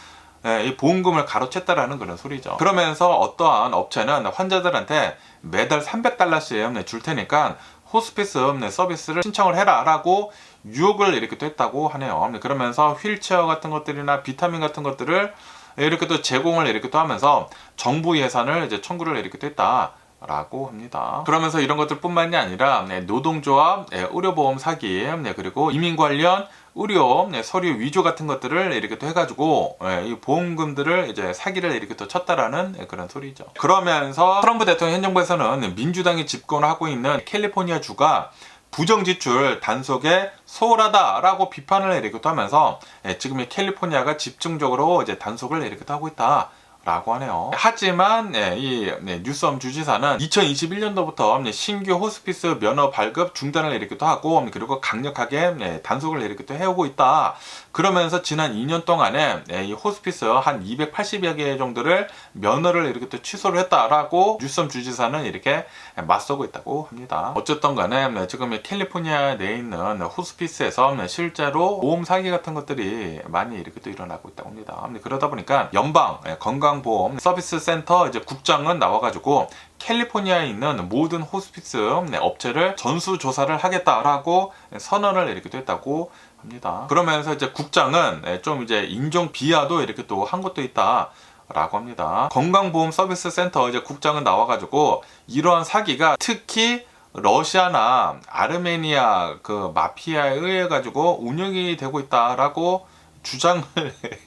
이 보험금을 가로챘다라는 그런 소리죠. 그러면서 어떠한 업체는 환자들한테 매달 $300씩 줄 테니까 호스피스 서비스를 신청을 해라 라고 유혹을 이렇게 또 했다고 하네요. 그러면서 휠체어 같은 것들이나 비타민 같은 것들을 이렇게 또 제공을 이렇게 또 하면서 정부 예산을 이제 청구를 이렇게 또 했다 라고 합니다. 그러면서 이런 것들 뿐만이 아니라 노동조합, 의료보험 사기, 그리고 이민 관련 의료 서류 위조 같은 것들을 이렇게 또 해가지고 이 보험금들을 이제 사기를 이렇게 또 쳤다라는 그런 소리죠. 그러면서 트럼프 대통령 현 정부에서는 민주당이 집권을 하고 있는 캘리포니아 주가 부정지출 단속에 소홀하다라고 비판을 이렇게 또 하면서 지금 이 캘리포니아가 집중적으로 이제 단속을 이렇게 또 하고 있다. 라고 하네요. 하지만 이 뉴섬 주지사는 2021년도부터 신규 호스피스 면허 발급 중단을 이렇게 또 하고, 그리고 강력하게 단속을 이렇게 또 해오고 있다. 그러면서 지난 2년 동안에 이 호스피스 한 280여 개 정도를 면허를 이렇게 또 취소를 했다라고 뉴섬 주지사는 이렇게 맞서고 있다고 합니다. 어쨌든 간에 지금 캘리포니아 내에 있는 호스피스에서 실제로 보험 사기 같은 것들이 많이 이렇게 또 일어나고 있다고 합니다. 그러다 보니까 연방 건강보험 서비스 센터 이제 국장은 나와가지고 캘리포니아에 있는 모든 호스피스 업체를 전수조사를 하겠다라고 선언을 이렇게 또 했다고 합니다. 그러면서 이제 국장은 좀 이제 인종 비하도 이렇게 또 한 것도 있다. 라고 합니다. 건강보험 서비스 센터 이제 국장은 나와가지고 이러한 사기가 특히 러시아나 아르메니아 그 마피아에 의해 가지고 운영이 되고 있다라고 주장을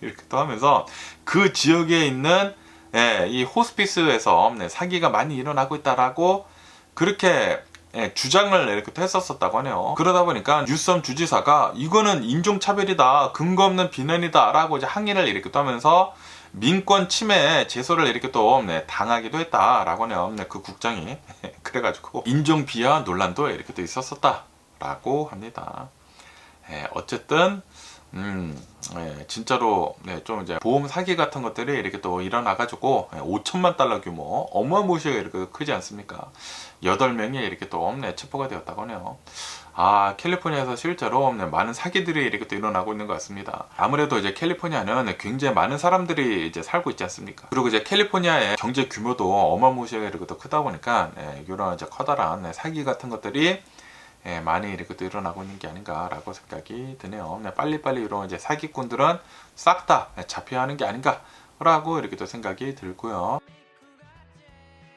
이렇게 또 하면서 그 지역에 있는 이 호스피스에서 사기가 많이 일어나고 있다라고 그렇게 주장을 이렇게 또 했었다고 하네요. 그러다 보니까 뉴섬 주지사가 이거는 인종차별이다, 근거 없는 비난이다 라고 이제 항의를 이렇게 또 하면서 민권 침해 제소를 이렇게 또 당하기도 했다라고 하네요. 그 국장이 그래가지고 인종 비하 논란도 이렇게 또 있었었다라고 합니다. 어쨌든 진짜로 좀 이제 보험 사기 같은 것들이 이렇게 또 일어나가지고 5천만 달러 규모 어마무시하게 이렇게 크지 않습니까? 8명이 이렇게 또 체포가 되었다고 하네요. 캘리포니아에서 실제로 많은 사기들이 이렇게 또 일어나고 있는 것 같습니다. 아무래도 이제 캘리포니아는 굉장히 많은 사람들이 이제 살고 있지 않습니까? 그리고 이제 캘리포니아의 경제 규모도 어마무시하게 이렇게 또 크다 보니까 이런 이제 커다란 사기 같은 것들이 많이 이렇게 또 일어나고 있는 게 아닌가라고 생각이 드네요. 빨리빨리 이런 이제 사기꾼들은 싹 다 잡혀야 하는 게 아닌가라고 이렇게 또 생각이 들고요.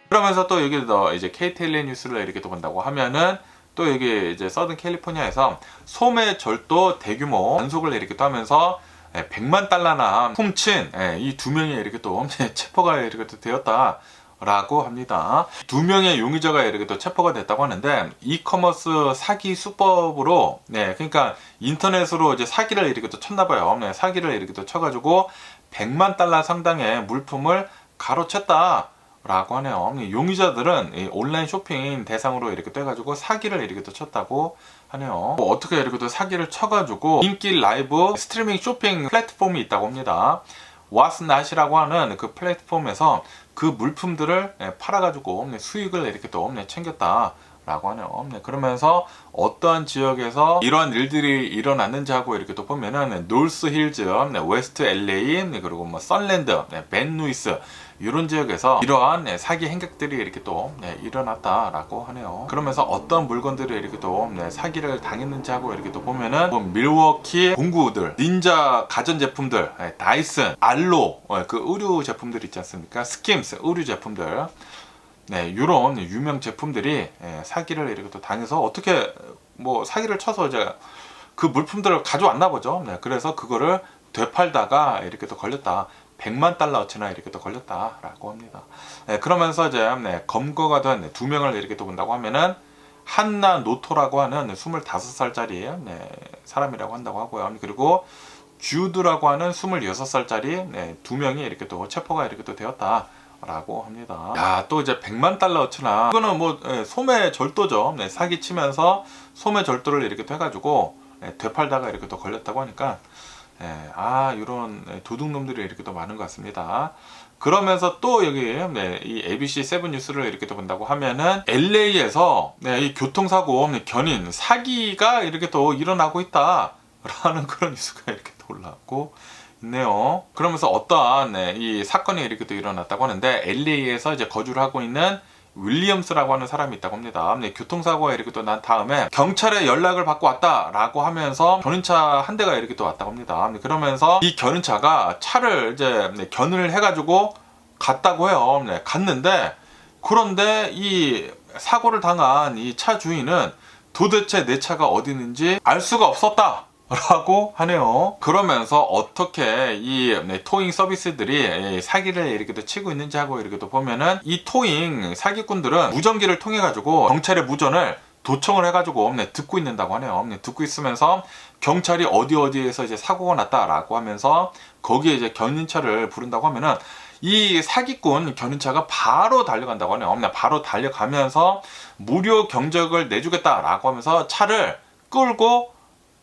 그러면서 또 여기서 이제 KTLA 뉴스를 이렇게 또 본다고 하면은 또 여기 이제 서든 캘리포니아에서 소매절도 대규모 단속을 이렇게 또 하면서 100만 달러나 훔친 이 2명이 이렇게 또 체포가 이렇게 또 되었다. 라고 합니다. 2명의 용의자가 이렇게 또 체포가 됐다고 하는데 이커머스 사기 수법으로 그러니까 인터넷으로 이제 사기를 이렇게 또 쳤나봐요. 사기를 이렇게 또 쳐가지고 100만 달러 상당의 물품을 가로챘다. 라고 하네요. 용의자들은 온라인 쇼핑 대상으로 이렇게 또 해가지고 사기를 이렇게 또 쳤다고 하네요. 어떻게 이렇게 또 사기를 쳐가지고 인기 라이브 스트리밍 쇼핑 플랫폼이 있다고 합니다. 왓낫이라고 하는 그 플랫폼에서 그 물품들을 팔아가지고 수익을 이렇게 또 챙겼다. 라고 하네요. 그러면서 어떠한 지역에서 이러한 일들이 일어났는지 하고 이렇게 또 보면은 노스 힐즈, 웨스트 LA, 그리고 뭐 썬랜드, 벤 루이스 이런 지역에서 이러한 사기 행각들이 이렇게 또 일어났다라고 하네요. 그러면서 어떤 물건들이 이렇게 또 사기를 당했는지 하고 이렇게 또 보면은 뭐 밀워키 공구들, 닌자 가전제품들, 다이슨, 알로 그 의류 제품들 있지 않습니까? 스킴스 의류 제품들. 이런 유명 제품들이 사기를 이렇게 또 당해서 어떻게 뭐 사기를 쳐서 이제 그 물품들을 가져왔나 보죠. 그래서 그거를 되팔다가 이렇게 또 걸렸다. 100만 달러어치나 이렇게 또 걸렸다라고 합니다. 그러면서 이제 검거가 된 2명을 이렇게 또 본다고 하면은 한나 노토라고 하는 25살짜리 사람이라고 한다고 하고요. 그리고 주드라고 하는 26살짜리 두 명이 이렇게 또 체포가 이렇게 또 되었다라고 합니다. 야, 또 이제 100만 달러어치나 이거는 뭐 소매 절도죠. 사기 치면서 소매 절도를 이렇게 또 해가지고 되팔다가 이렇게 또 걸렸다고 하니까 이런 도둑놈들이 이렇게 또 많은 것 같습니다. 그러면서 또 여기 이 ABC 7 뉴스를 이렇게 또 본다고 하면은 LA에서 이 교통사고 견인 사기가 이렇게 또 일어나고 있다라는 그런 뉴스가 이렇게 또 올라왔고 있네요. 그러면서 어떠한 이 사건이 이렇게 또 일어났다고 하는데 LA에서 이제 거주를 하고 있는 윌리엄스라고 하는 사람이 있다고 합니다. 교통사고가 이렇게 또 난 다음에 경찰에 연락을 받고 왔다라고 하면서 견인차 한 대가 이렇게 또 왔다고 합니다. 그러면서 이 견인차가 차를 이제 견인을 해가지고 갔다고 해요. 갔는데 그런데 이 사고를 당한 이 차 주인은 도대체 내 차가 어디 있는지 알 수가 없었다 라고 하네요. 그러면서 어떻게 이 토잉 서비스들이 사기를 이렇게 또 치고 있는지 하고 이렇게 또 보면은 이 토잉 사기꾼들은 무전기를 통해 가지고 경찰의 무전을 도청을 해가지고 듣고 있는다고 하네요. 듣고 있으면서 경찰이 어디에서 이제 사고가 났다라고 하면서 거기에 이제 견인차를 부른다고 하면은 이 사기꾼 견인차가 바로 달려간다고 하네요. 바로 달려가면서 무료 경적을 내주겠다라고 하면서 차를 끌고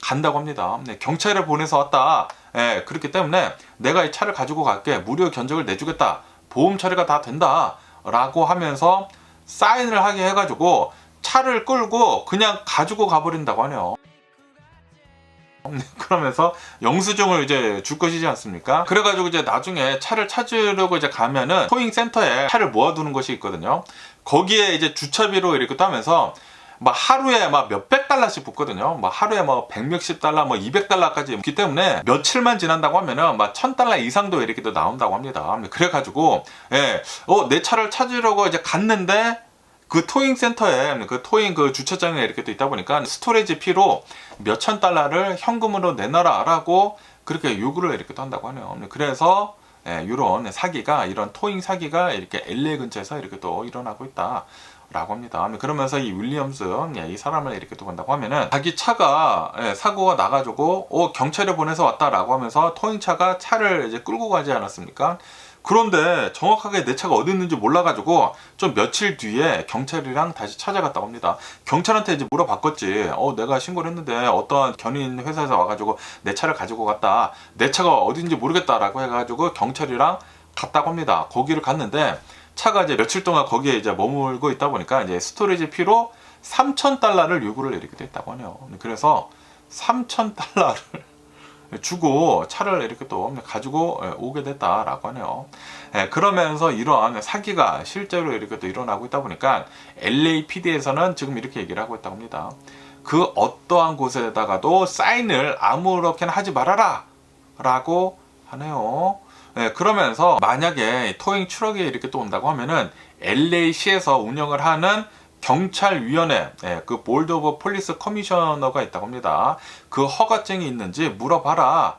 간다고 합니다. 경찰에 보내서 왔다. 그렇기 때문에 내가 이 차를 가지고 갈게. 무료 견적을 내주겠다. 보험 처리가 다 된다. 라고 하면서 사인을 하게 해가지고 차를 끌고 그냥 가지고 가버린다고 하네요. 그러면서 영수증을 이제 줄 것이지 않습니까? 그래가지고 이제 나중에 차를 찾으려고 이제 가면은 토잉 센터에 차를 모아두는 것이 있거든요. 거기에 이제 주차비로 이렇게 따면서 막 하루에 막 몇백 달러씩 붙거든요. 막 하루에 뭐 백몇십 달러, 뭐 200달러까지 붙기 때문에 며칠만 지난다고 하면은 막 1000달러 이상도 이렇게 또 나온다고 합니다. 그래가지고 내 차를 찾으려고 이제 갔는데 그 토잉 센터에 그 토잉 그 주차장에 이렇게 또 있다 보니까 스토리지 피로 몇천 달러를 현금으로 내놔라라고 그렇게 요구를 이렇게 또 한다고 하네요. 그래서 이런 사기가 이런 토잉 사기가 이렇게 LA 근처에서 이렇게 또 일어나고 있다. 라고 합니다. 그러면서 이 윌리엄스 이 사람을 이렇게 또 본다고 하면은 자기 차가 사고가 나가지고 경찰에 보내서 왔다라고 하면서 토잉차가 차를 이제 끌고 가지 않았습니까? 그런데 정확하게 내 차가 어디 있는지 몰라가지고 좀 며칠 뒤에 경찰이랑 다시 찾아갔다고 합니다. 경찰한테 이제 물어봤겠지. 내가 신고를 했는데 어떠한 견인 회사에서 와가지고 내 차를 가지고 갔다. 내 차가 어딘지 모르겠다라고 해가지고 경찰이랑 갔다고 합니다. 거기를 갔는데 차가 이제 며칠 동안 거기에 이제 머물고 있다 보니까 이제 스토리지 피로 3,000달러를 요구를 이렇게 됐다고 하네요. 그래서 3,000달러를 주고 차를 이렇게 또 가지고 오게 됐다라고 하네요. 그러면서 이러한 사기가 실제로 이렇게 또 일어나고 있다 보니까 LAPD에서는 지금 이렇게 얘기를 하고 있다고 합니다. 그 어떠한 곳에다가도 사인을 아무렇게나 하지 말아라 라고 하네요. 그러면서 만약에 토잉 트럭이 이렇게 또 온다고 하면은 LA시에서 운영을 하는 경찰위원회, 그 보드 오브 폴리스 커미셔너가 있다고 합니다. 그 허가증이 있는지 물어봐라.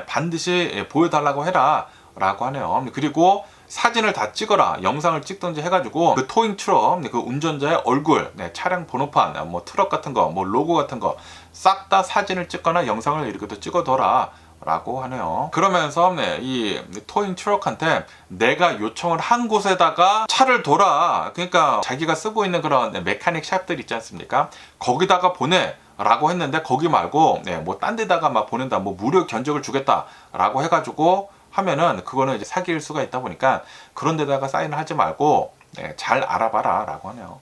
반드시 보여달라고 해라. 라고 하네요. 그리고 사진을 다 찍어라. 영상을 찍든지 해가지고 그 토잉 트럭, 그 운전자의 얼굴, 차량 번호판, 뭐 트럭 같은 거, 뭐 로고 같은 거 싹 다 사진을 찍거나 영상을 이렇게 또 찍어둬라. 라고 하네요. 그러면서 이 토잉 트럭한테 내가 요청을 한 곳에다가 차를 둬라. 그러니까 자기가 쓰고 있는 그런 메카닉 샵들 있지 않습니까? 거기다가 보내 라고 했는데 거기 말고 뭐 딴 데다가 막 보낸다. 뭐 무료 견적을 주겠다 라고 해가지고 하면은 그거는 이제 사기일 수가 있다 보니까 그런 데다가 사인을 하지 말고 잘 알아봐라 라고 하네요.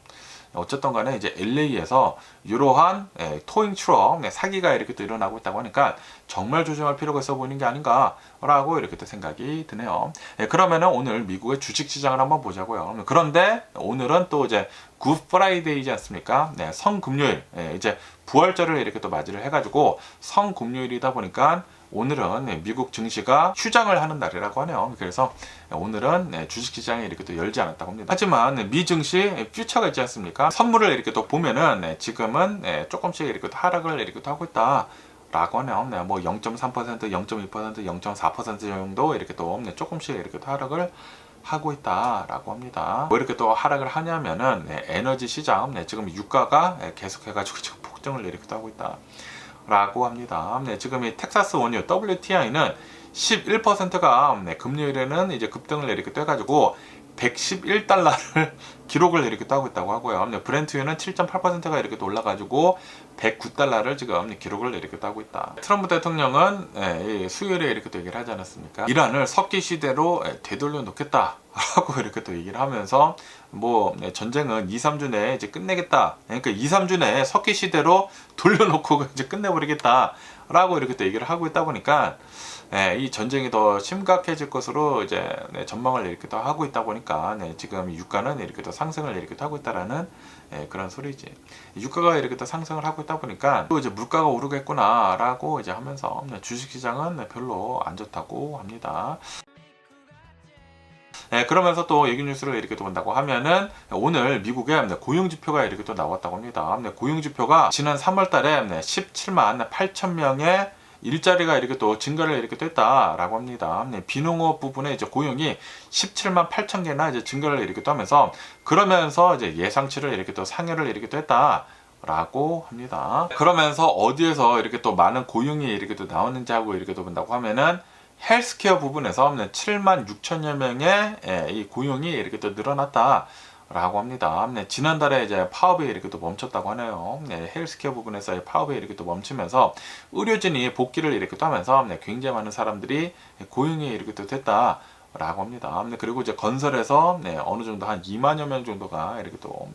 어쨌든 간에 이제 LA에서 이러한 토잉 트럭 사기가 이렇게 또 일어나고 있다고 하니까 정말 조심할 필요가 있어 보이는 게 아닌가라고 이렇게 또 생각이 드네요. 그러면은 오늘 미국의 주식 시장을 한번 보자고요. 그런데 오늘은 또 이제 굿 프라이데이지 않습니까? 성금요일 이제 부활절을 이렇게 또 맞이를 해가지고 성금요일이다 보니까 오늘은 미국 증시가 휴장을 하는 날이라고 하네요. 그래서 오늘은 주식시장이 이렇게 또 열지 않았다고 합니다. 하지만 미 증시 퓨처가 있지 않습니까? 선물을 이렇게 또 보면은 지금은 조금씩 이렇게 또 하락을 이렇게 또 하고 있다. 라고 하네요. 뭐 0.3%, 0.2%, 0.4% 정도 이렇게 또 조금씩 이렇게 또 하락을 하고 있다라고 합니다. 왜 이렇게 또 하락을 하냐면은 에너지 시장 지금 유가가 계속해가지고 지금 폭등을 내리기도 하고 있다라고 합니다. 지금 이 텍사스 원유 WTI는 11%가 금요일에는 이제 급등을 내리기도 해가지고 111달러를 기록을 내리기도 하고 있다고 하고요. 브렌트유는 7.8%가 이렇게 올라가지고 109달러를 지금 기록을 내리기도 하고 있다. 트럼프 대통령은 수요일에 이렇게 또 얘기를 하지 않았습니까? 이란을 석기 시대로 되돌려 놓겠다라고 이렇게 또 얘기를 하면서 뭐 전쟁은 2, 3주 내에 이제 끝내겠다. 그러니까 2, 3주 내에 석기 시대로 돌려놓고 이제 끝내버리겠다라고 이렇게 또 얘기를 하고 있다 보니까 이 전쟁이 더 심각해질 것으로 이제 전망을 이렇게 또 하고 있다 보니까 지금 유가는 이렇게 또 상승을 이렇게 또 하고 있다라는 그런 소리지. 유가가 이렇게 또 상승을 하고 있다 보니까 또 이제 물가가 오르겠구나라고 이제 하면서 주식시장은 별로 안 좋다고 합니다. 그러면서 또 얘기 뉴스를 이렇게 또 본다고 하면은 오늘 미국에 고용지표가 이렇게 또 나왔다고 합니다. 고용지표가 지난 3월 달에 17만 8천 명의 일자리가 이렇게 또 증가를 이렇게 또 했다라고 합니다. 비농업 부분에 이제 고용이 17만 8천 개나 이제 증가를 이렇게 또 하면서 그러면서 이제 예상치를 이렇게 또 상회를 이렇게 또 했다라고 합니다. 그러면서 어디에서 이렇게 또 많은 고용이 이렇게 또 나왔는지 하고 이렇게 또 본다고 하면은 헬스케어 부분에서 7만 6천여 명의 이 고용이 이렇게 또 늘어났다. 라고 합니다. 지난달에 이제 파업이 이렇게 또 멈췄다고 하네요. 헬스케어 부분에서 파업이 이렇게 또 멈추면서 의료진이 복귀를 이렇게 또 하면서 굉장히 많은 사람들이 고용이 이렇게 또 됐다. 라고 합니다. 그리고 이제 건설에서 어느 정도 한 2만여 명 정도가 이렇게 또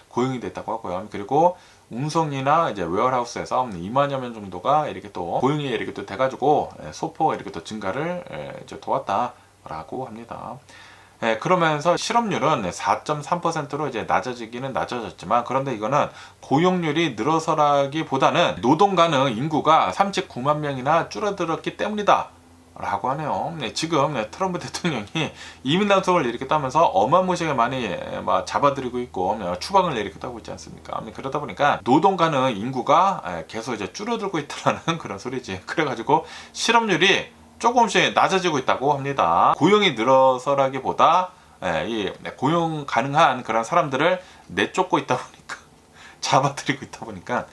고용이 됐다고 하고요. 그리고 운송이나 이제 웨어하우스에서 2만여 명 정도가 이렇게 또 고용이 이렇게 또 돼가지고 소포가 이렇게 또 증가를 이제 도왔다라고 합니다. 그러면서 실업률은 4.3%로 이제 낮아지기는 낮아졌지만 그런데 이거는 고용률이 늘어서라기보다는 노동 가능 인구가 39만 명이나 줄어들었기 때문이다. 라고 하네요. 지금 트럼프 대통령이 이민 단속을 이렇게 따면서 어마무시하게 많이 잡아들이고 있고 추방을 내리기도 하고 있지 않습니까? 그러다 보니까 노동 가능 인구가 계속 이제 줄어들고 있다는 그런 소리지. 그래가지고 실업률이 조금씩 낮아지고 있다고 합니다. 고용이 늘어서라기보다 이 고용 가능한 그런 사람들을 내쫓고 있다 보니까 잡아들이고 있다 보니까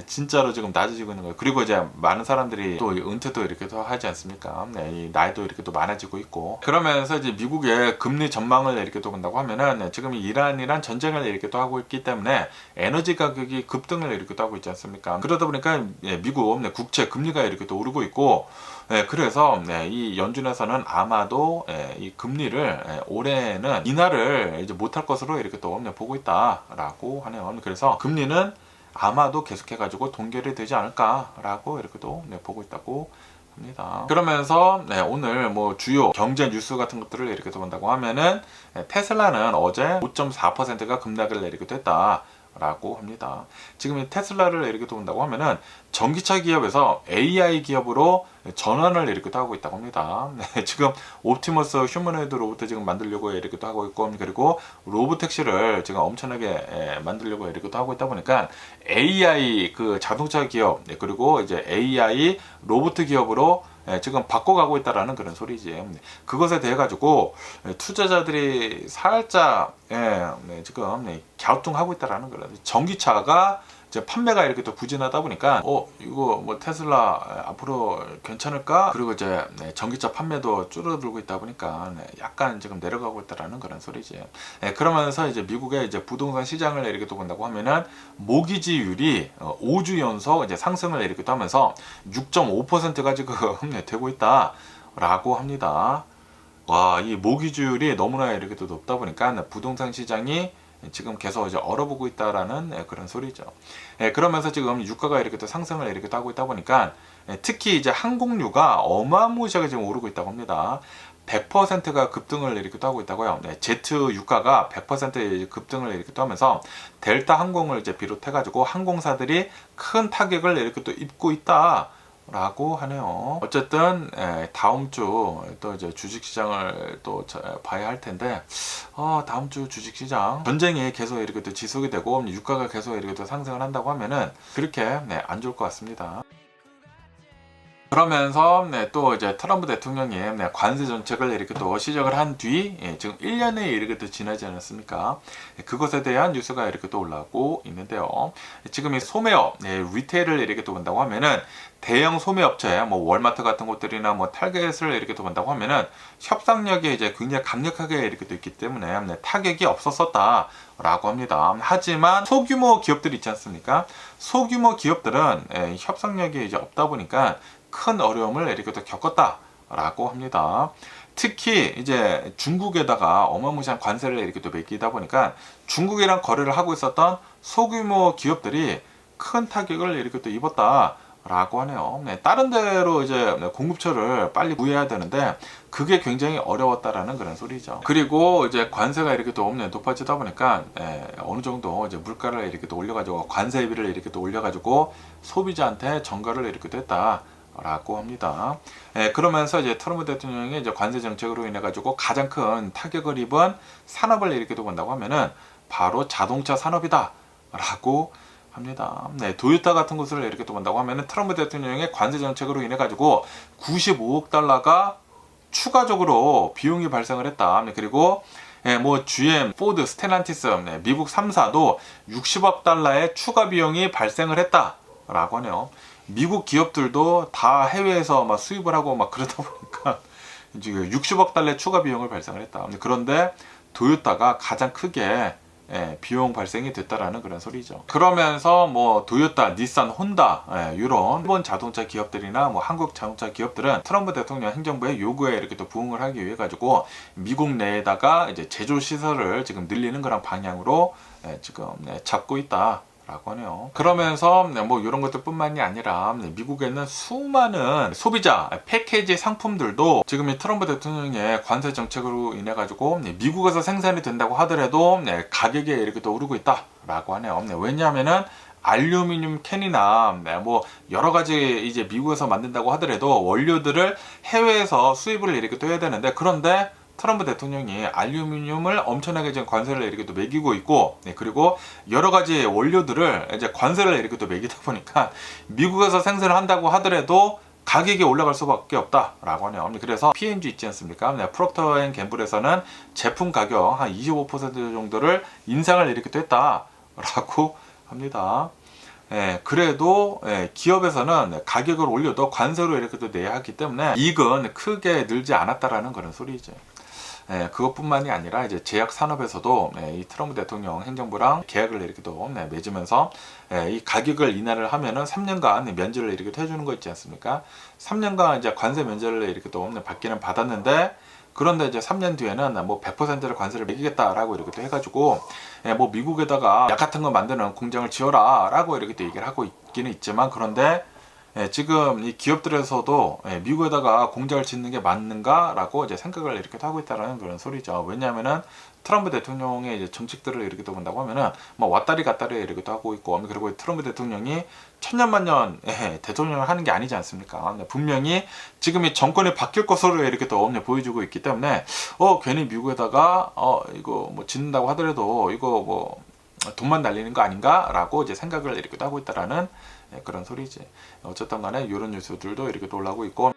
진짜로 지금 낮아지고 있는 거예요. 그리고 이제 많은 사람들이 또 은퇴도 이렇게 또 하지 않습니까? 이 나이도 이렇게 또 많아지고 있고 그러면서 이제 미국의 금리 전망을 이렇게 또 본다고 하면은 지금 이란이란 전쟁을 이렇게 또 하고 있기 때문에 에너지 가격이 급등을 이렇게 또 하고 있지 않습니까? 그러다 보니까 미국 국채 금리가 이렇게 또 오르고 있고 그래서 이 연준에서는 아마도 이 금리를 올해는 인하를 이제 못할 것으로 이렇게 또 보고 있다라고 하네요. 그래서 금리는 아마도 계속해가지고 동결이 되지 않을까라고 이렇게 또 보고 있다고 합니다. 그러면서 오늘 뭐 주요 경제 뉴스 같은 것들을 이렇게 또 본다고 하면은 테슬라는 어제 5.4%가 급락을 내리기도 했다. 라고 합니다. 지금 이 테슬라를 이렇게 본다고 하면은 전기차 기업에서 AI 기업으로 전환을 이렇게 하고 있다고 합니다. 지금 옵티머스 휴머노이드 로봇 지금 만들려고 이렇게 하고 있고 그리고 로봇 택시를 지금 엄청나게 만들려고 이렇게 하고 있다 보니까 AI 그 자동차 기업 그리고 이제 AI 로봇 기업으로 지금 바꿔가고 있다라는 그런 소리지. 그것에 대해 가지고 투자자들이 살짝 지금 갸우뚱하고 있다라는 거라. 전기차가 이제 판매가 이렇게 또 부진하다 보니까 이거 뭐 테슬라 앞으로 괜찮을까? 그리고 이제 전기차 판매도 줄어들고 있다 보니까 약간 지금 내려가고 있다라는 그런 소리지. 그러면서 이제 미국의 이제 부동산 시장을 이렇게 또 본다고 하면은 모기지율이 5주 연속 이제 상승을 이렇게 또 하면서 6.5%가 지금 되고 있다라고 합니다. 와, 이 모기지율이 너무나 이렇게 또 높다 보니까 부동산 시장이 지금 계속 이제 얼어보고 있다라는 그런 소리죠. 그러면서 지금 유가가 이렇게 또 상승을 이렇게 또 하고 있다 보니까 특히 이제 항공유가 어마무시하게 지금 오르고 있다고 합니다. 100%가 급등을 이렇게 또 하고 있다고요. 제트 유가가 100% 급등을 이렇게 또 하면서 델타 항공을 이제 비롯해가지고 항공사들이 큰 타격을 이렇게 또 입고 있다. 라고 하네요. 어쨌든 다음 주 또 이제 주식시장을 또 봐야 할 텐데 다음 주 주식시장 전쟁이 계속 이렇게 또 지속이 되고 유가가 계속 이렇게 또 상승을 한다고 하면은 그렇게 안 좋을 것 같습니다. 그러면서 또 이제 트럼프 대통령이 관세 정책을 이렇게 또 시작을 한 뒤 지금 1년에 이렇게 또 지나지 않았습니까? 그것에 대한 뉴스가 이렇게 또 올라오고 있는데요. 지금 이 소매업, 리테일을 이렇게 또 본다고 하면은 대형 소매업체, 뭐 월마트 같은 곳들이나 뭐 타겟을 이렇게 또 본다고 하면은 협상력이 이제 굉장히 강력하게 이렇게 또 있기 때문에 타격이 없었었다라고 합니다. 하지만 소규모 기업들이 있지 않습니까? 소규모 기업들은 협상력이 이제 없다 보니까 큰 어려움을 이렇게 또 겪었다라고 합니다. 특히 이제 중국에다가 어마무시한 관세를 이렇게 또 매기다 보니까 중국이랑 거래를 하고 있었던 소규모 기업들이 큰 타격을 이렇게 또 입었다라고 하네요. 다른 데로 이제 공급처를 빨리 구해야 되는데 그게 굉장히 어려웠다라는 그런 소리죠. 그리고 이제 관세가 이렇게 또 높아지다 보니까 어느 정도 이제 물가를 이렇게 또 올려가지고 관세비를 이렇게 또 올려가지고 소비자한테 전가를 이렇게 또 했다라고 합니다. 그러면서 이제 트럼프 대통령이 이제 관세 정책으로 인해 가지고 가장 큰 타격을 입은 산업을 이렇게 또 본다고 하면은 바로 자동차 산업이다라고 합니다. 도요타 같은 곳을 이렇게 또 본다고 하면은 트럼프 대통령의 관세 정책으로 인해 가지고 95억 달러가 추가적으로 비용이 발생을 했다. 그리고 뭐 GM, 포드, 스텔란티스, 미국 3사도 60억 달러의 추가 비용이 발생을 했다라고 하네요. 미국 기업들도 다 해외에서 막 수입을 하고 막 그러다 보니까 지금 60억 달러의 추가 비용을 발생을 했다. 그런데 도요타가 가장 크게 비용 발생이 됐다라는 그런 소리죠. 그러면서 뭐 도요타, 닛산, 혼다 이런 일본 자동차 기업들이나 뭐 한국 자동차 기업들은 트럼프 대통령 행정부의 요구에 이렇게 또 부응을 하기 위해 가지고 미국 내에다가 이제 제조 시설을 지금 늘리는 그런 방향으로 지금 잡고 있다. 라고 하네요. 그러면서 뭐 이런 것들뿐만이 아니라 미국에는 수많은 소비자 패키지 상품들도 지금 이 트럼프 대통령의 관세 정책으로 인해 가지고 미국에서 생산이 된다고 하더라도 가격이 이렇게 또 오르고 있다라고 하네요. 왜냐하면은 알루미늄 캔이나 뭐 여러 가지 이제 미국에서 만든다고 하더라도 원료들을 해외에서 수입을 이렇게 또 해야 되는데, 그런데 트럼프 대통령이 알루미늄을 엄청나게 지금 관세를 이렇게 또 매기고 있고, 그리고 여러 가지 원료들을 이제 관세를 이렇게 또 매기다 보니까 미국에서 생산을 한다고 하더라도 가격이 올라갈 수밖에 없다라고 하네요. 그래서 P&G 있지 않습니까? 프록터 앤 갬블에서는 제품 가격 한 25% 정도를 인상을 이렇게 또 했다라고 합니다. 그래도 기업에서는 가격을 올려도 관세로 이렇게 또 내야 하기 때문에 이익은 크게 늘지 않았다라는 그런 소리죠. 그것뿐만이 아니라 이제 제약 산업에서도 이 트럼프 대통령 행정부랑 계약을 이렇게 또 맺으면서 이 가격을 인하를 하면은 3년간 면제를 이렇게 또 해주는 거 있지 않습니까? 3년간 이제 관세 면제를 이렇게 또 받기는 받았는데, 그런데 이제 3년 뒤에는 뭐 100%를 관세를 매기겠다라고 이렇게 또 해가지고 뭐 미국에다가 약 같은 거 만드는 공장을 지어라라고 이렇게 또 얘기를 하고 있기는 있지만, 그런데 지금 이 기업들에서도 미국에다가 공장을 짓는 게 맞는가라고 이제 생각을 이렇게 하고 있다는 그런 소리죠. 왜냐하면은 트럼프 대통령의 이제 정책들을 이렇게 또 본다고 하면은 뭐 왔다리 갔다리 이렇게 또 하고 있고, 그리고 트럼프 대통령이 천년만년 대통령을 하는 게 아니지 않습니까? 분명히 지금 이 정권이 바뀔 것으로 이렇게 또 보여주고 있기 때문에 괜히 미국에다가 이거 뭐 짓는다고 하더라도 이거 뭐 돈만 날리는 거 아닌가라고 이제 생각을 이렇게 또 하고 있다라는 그런 소리지. 어쨌든 간에 이런 뉴스들도 이렇게 또 올라오고 있고,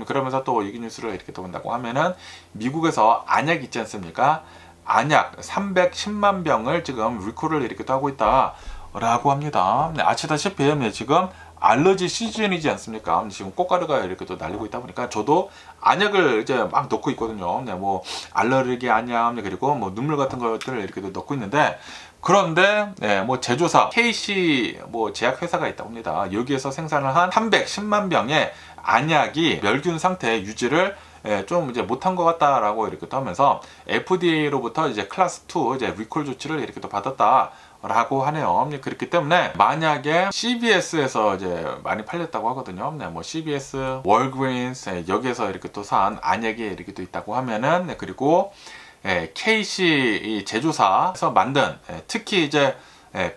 그러면서 또 이 뉴스를 이렇게 또 본다고 하면은 미국에서 안약 있지 않습니까? 안약 310만 병을 지금 리콜을 이렇게 또 하고 있다라고 합니다. 아시다시피 지금 알러지 시즌이지 않습니까? 지금 꽃가루가 이렇게 또 날리고 있다 보니까 저도 안약을 이제 막 넣고 있거든요. 뭐 알러르기 안약, 그리고 뭐 눈물 같은 것들을 이렇게 또 넣고 있는데, 그런데 뭐 제조사 KC 뭐 제약 회사가 있다고 합니다. 여기에서 생산을 한 310만 병의 안약이 멸균 상태 유지를 좀 이제 못한 것 같다라고 이렇게 또 하면서 FDA로부터 이제 클래스 2 이제 리콜 조치를 이렇게 또 받았다라고 하네요. 그렇기 때문에 만약에 CVS에서 이제 많이 팔렸다고 하거든요. 뭐 CVS, 월그린스 여기에서 이렇게 또 산 안약이 이렇게 또 있다고 하면은, 그리고 KC 제조사에서 만든 특히 이제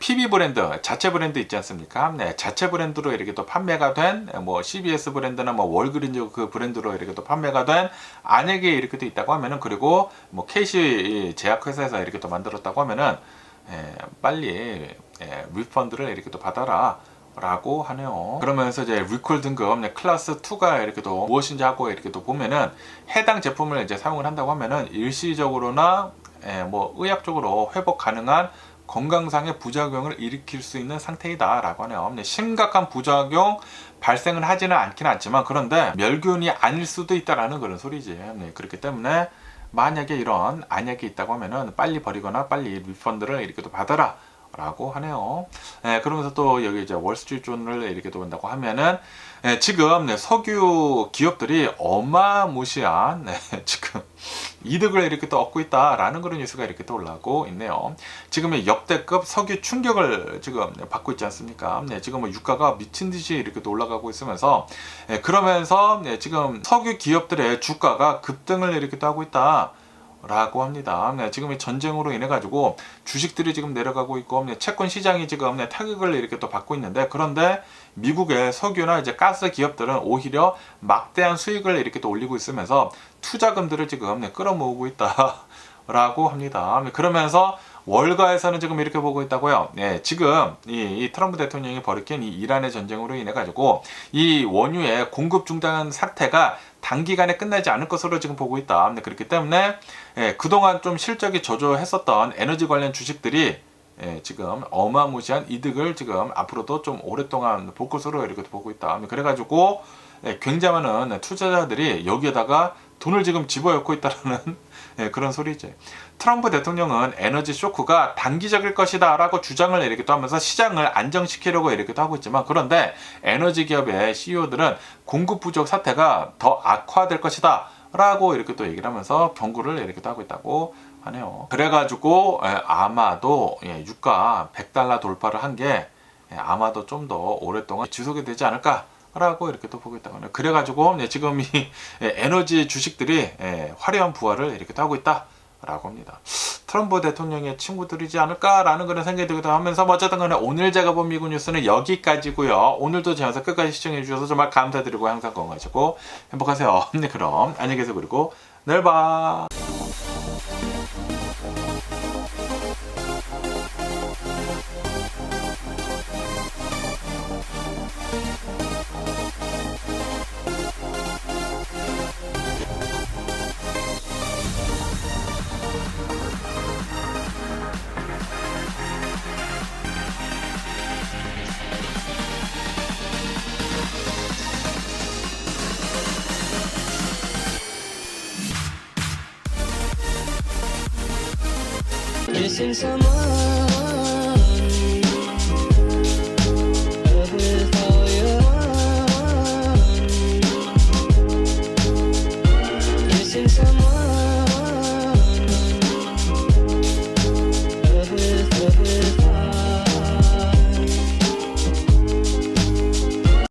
PB 브랜드, 자체 브랜드 있지 않습니까? 자체 브랜드로 이렇게 또 판매가 된 뭐 CBS 브랜드나 뭐 월그린즈 그 브랜드로 이렇게 또 판매가 된 안약이 이렇게 또 있다고 하면은, 그리고 뭐 KC 제약회사에서 이렇게 또 만들었다고 하면은 빨리 리펀드를 이렇게 또 받아라 라고 하네요. 그러면서 이제 리콜 등급 클래스 2가 이렇게 또 무엇인지 하고 이렇게 또 보면은 해당 제품을 이제 사용을 한다고 하면은 일시적으로나 뭐 의학적으로 회복 가능한 건강상의 부작용을 일으킬 수 있는 상태이다 라고 하네요. 심각한 부작용 발생을 하지는 않긴 않지만 그런데 멸균이 아닐 수도 있다라는 그런 소리지. 그렇기 때문에 만약에 이런 안약이 있다고 하면은 빨리 버리거나 빨리 리펀드를 이렇게 또 받아라 라고 하네요. 그러면서 또 여기 이제 월스트리트존을 이렇게 또 본다고 하면은 지금 석유 기업들이 어마무시한 지금 이득을 이렇게 또 얻고 있다라는 그런 뉴스가 이렇게 또 올라오고 있네요. 지금 역대급 석유 충격을 지금 받고 있지 않습니까? 지금 유가가 미친 듯이 이렇게 또 올라가고 있으면서 그러면서 지금 석유 기업들의 주가가 급등을 이렇게 또 하고 있다. 라고 합니다. 지금 전쟁으로 인해 가지고 주식들이 지금 내려가고 있고 채권 시장이 지금 타격을 이렇게 또 받고 있는데 그런데 미국의 석유나 이제 가스 기업들은 오히려 막대한 수익을 이렇게 또 올리고 있으면서 투자금들을 지금 끌어모으고 있다라고 합니다. 그러면서 월가에서는 지금 이렇게 보고 있다고요. 지금 이 트럼프 대통령이 벌이킨 이 이란의 전쟁으로 인해 가지고 이 원유의 공급 중단 사태가 단기간에 끝나지 않을 것으로 지금 보고 있다. 그렇기 때문에 그동안 좀 실적이 저조했었던 에너지 관련 주식들이 지금 어마무시한 이득을 지금 앞으로도 좀 오랫동안 볼 것으로 이렇게 보고 있다. 그래가지고 굉장히 많은 투자자들이 여기에다가 돈을 지금 집어넣고 있다는 그런 소리지. 트럼프 대통령은 에너지 쇼크가 단기적일 것이다 라고 주장을 이렇게 또 하면서 시장을 안정시키려고 이렇게 또 하고 있지만 그런데 에너지 기업의 CEO들은 공급 부족 사태가 더 악화될 것이다 라고 이렇게 또 얘기를 하면서 경고를 이렇게 또 하고 있다고 하네요. 그래가지고 아마도 유가 $100 돌파를 한 게 아마도 좀 더 오랫동안 지속이 되지 않을까 라고 이렇게 또 보고 있다고 하네요. 그래가지고 지금 이 에너지 주식들이 화려한 부활을 이렇게 또 하고 있다 라고 합니다. 트럼프 대통령의 친구들이지 않을까라는 그런 생각이 들기도 하면서 어쨌든 간에 오늘 제가 본 미국 뉴스는 여기까지고요. 오늘도 제 영상 끝까지 시청해 주셔서 정말 감사드리고 항상 건강하시고 행복하세요. 그럼 안녕히 계세요. 그리고 내일 봐. Missing someone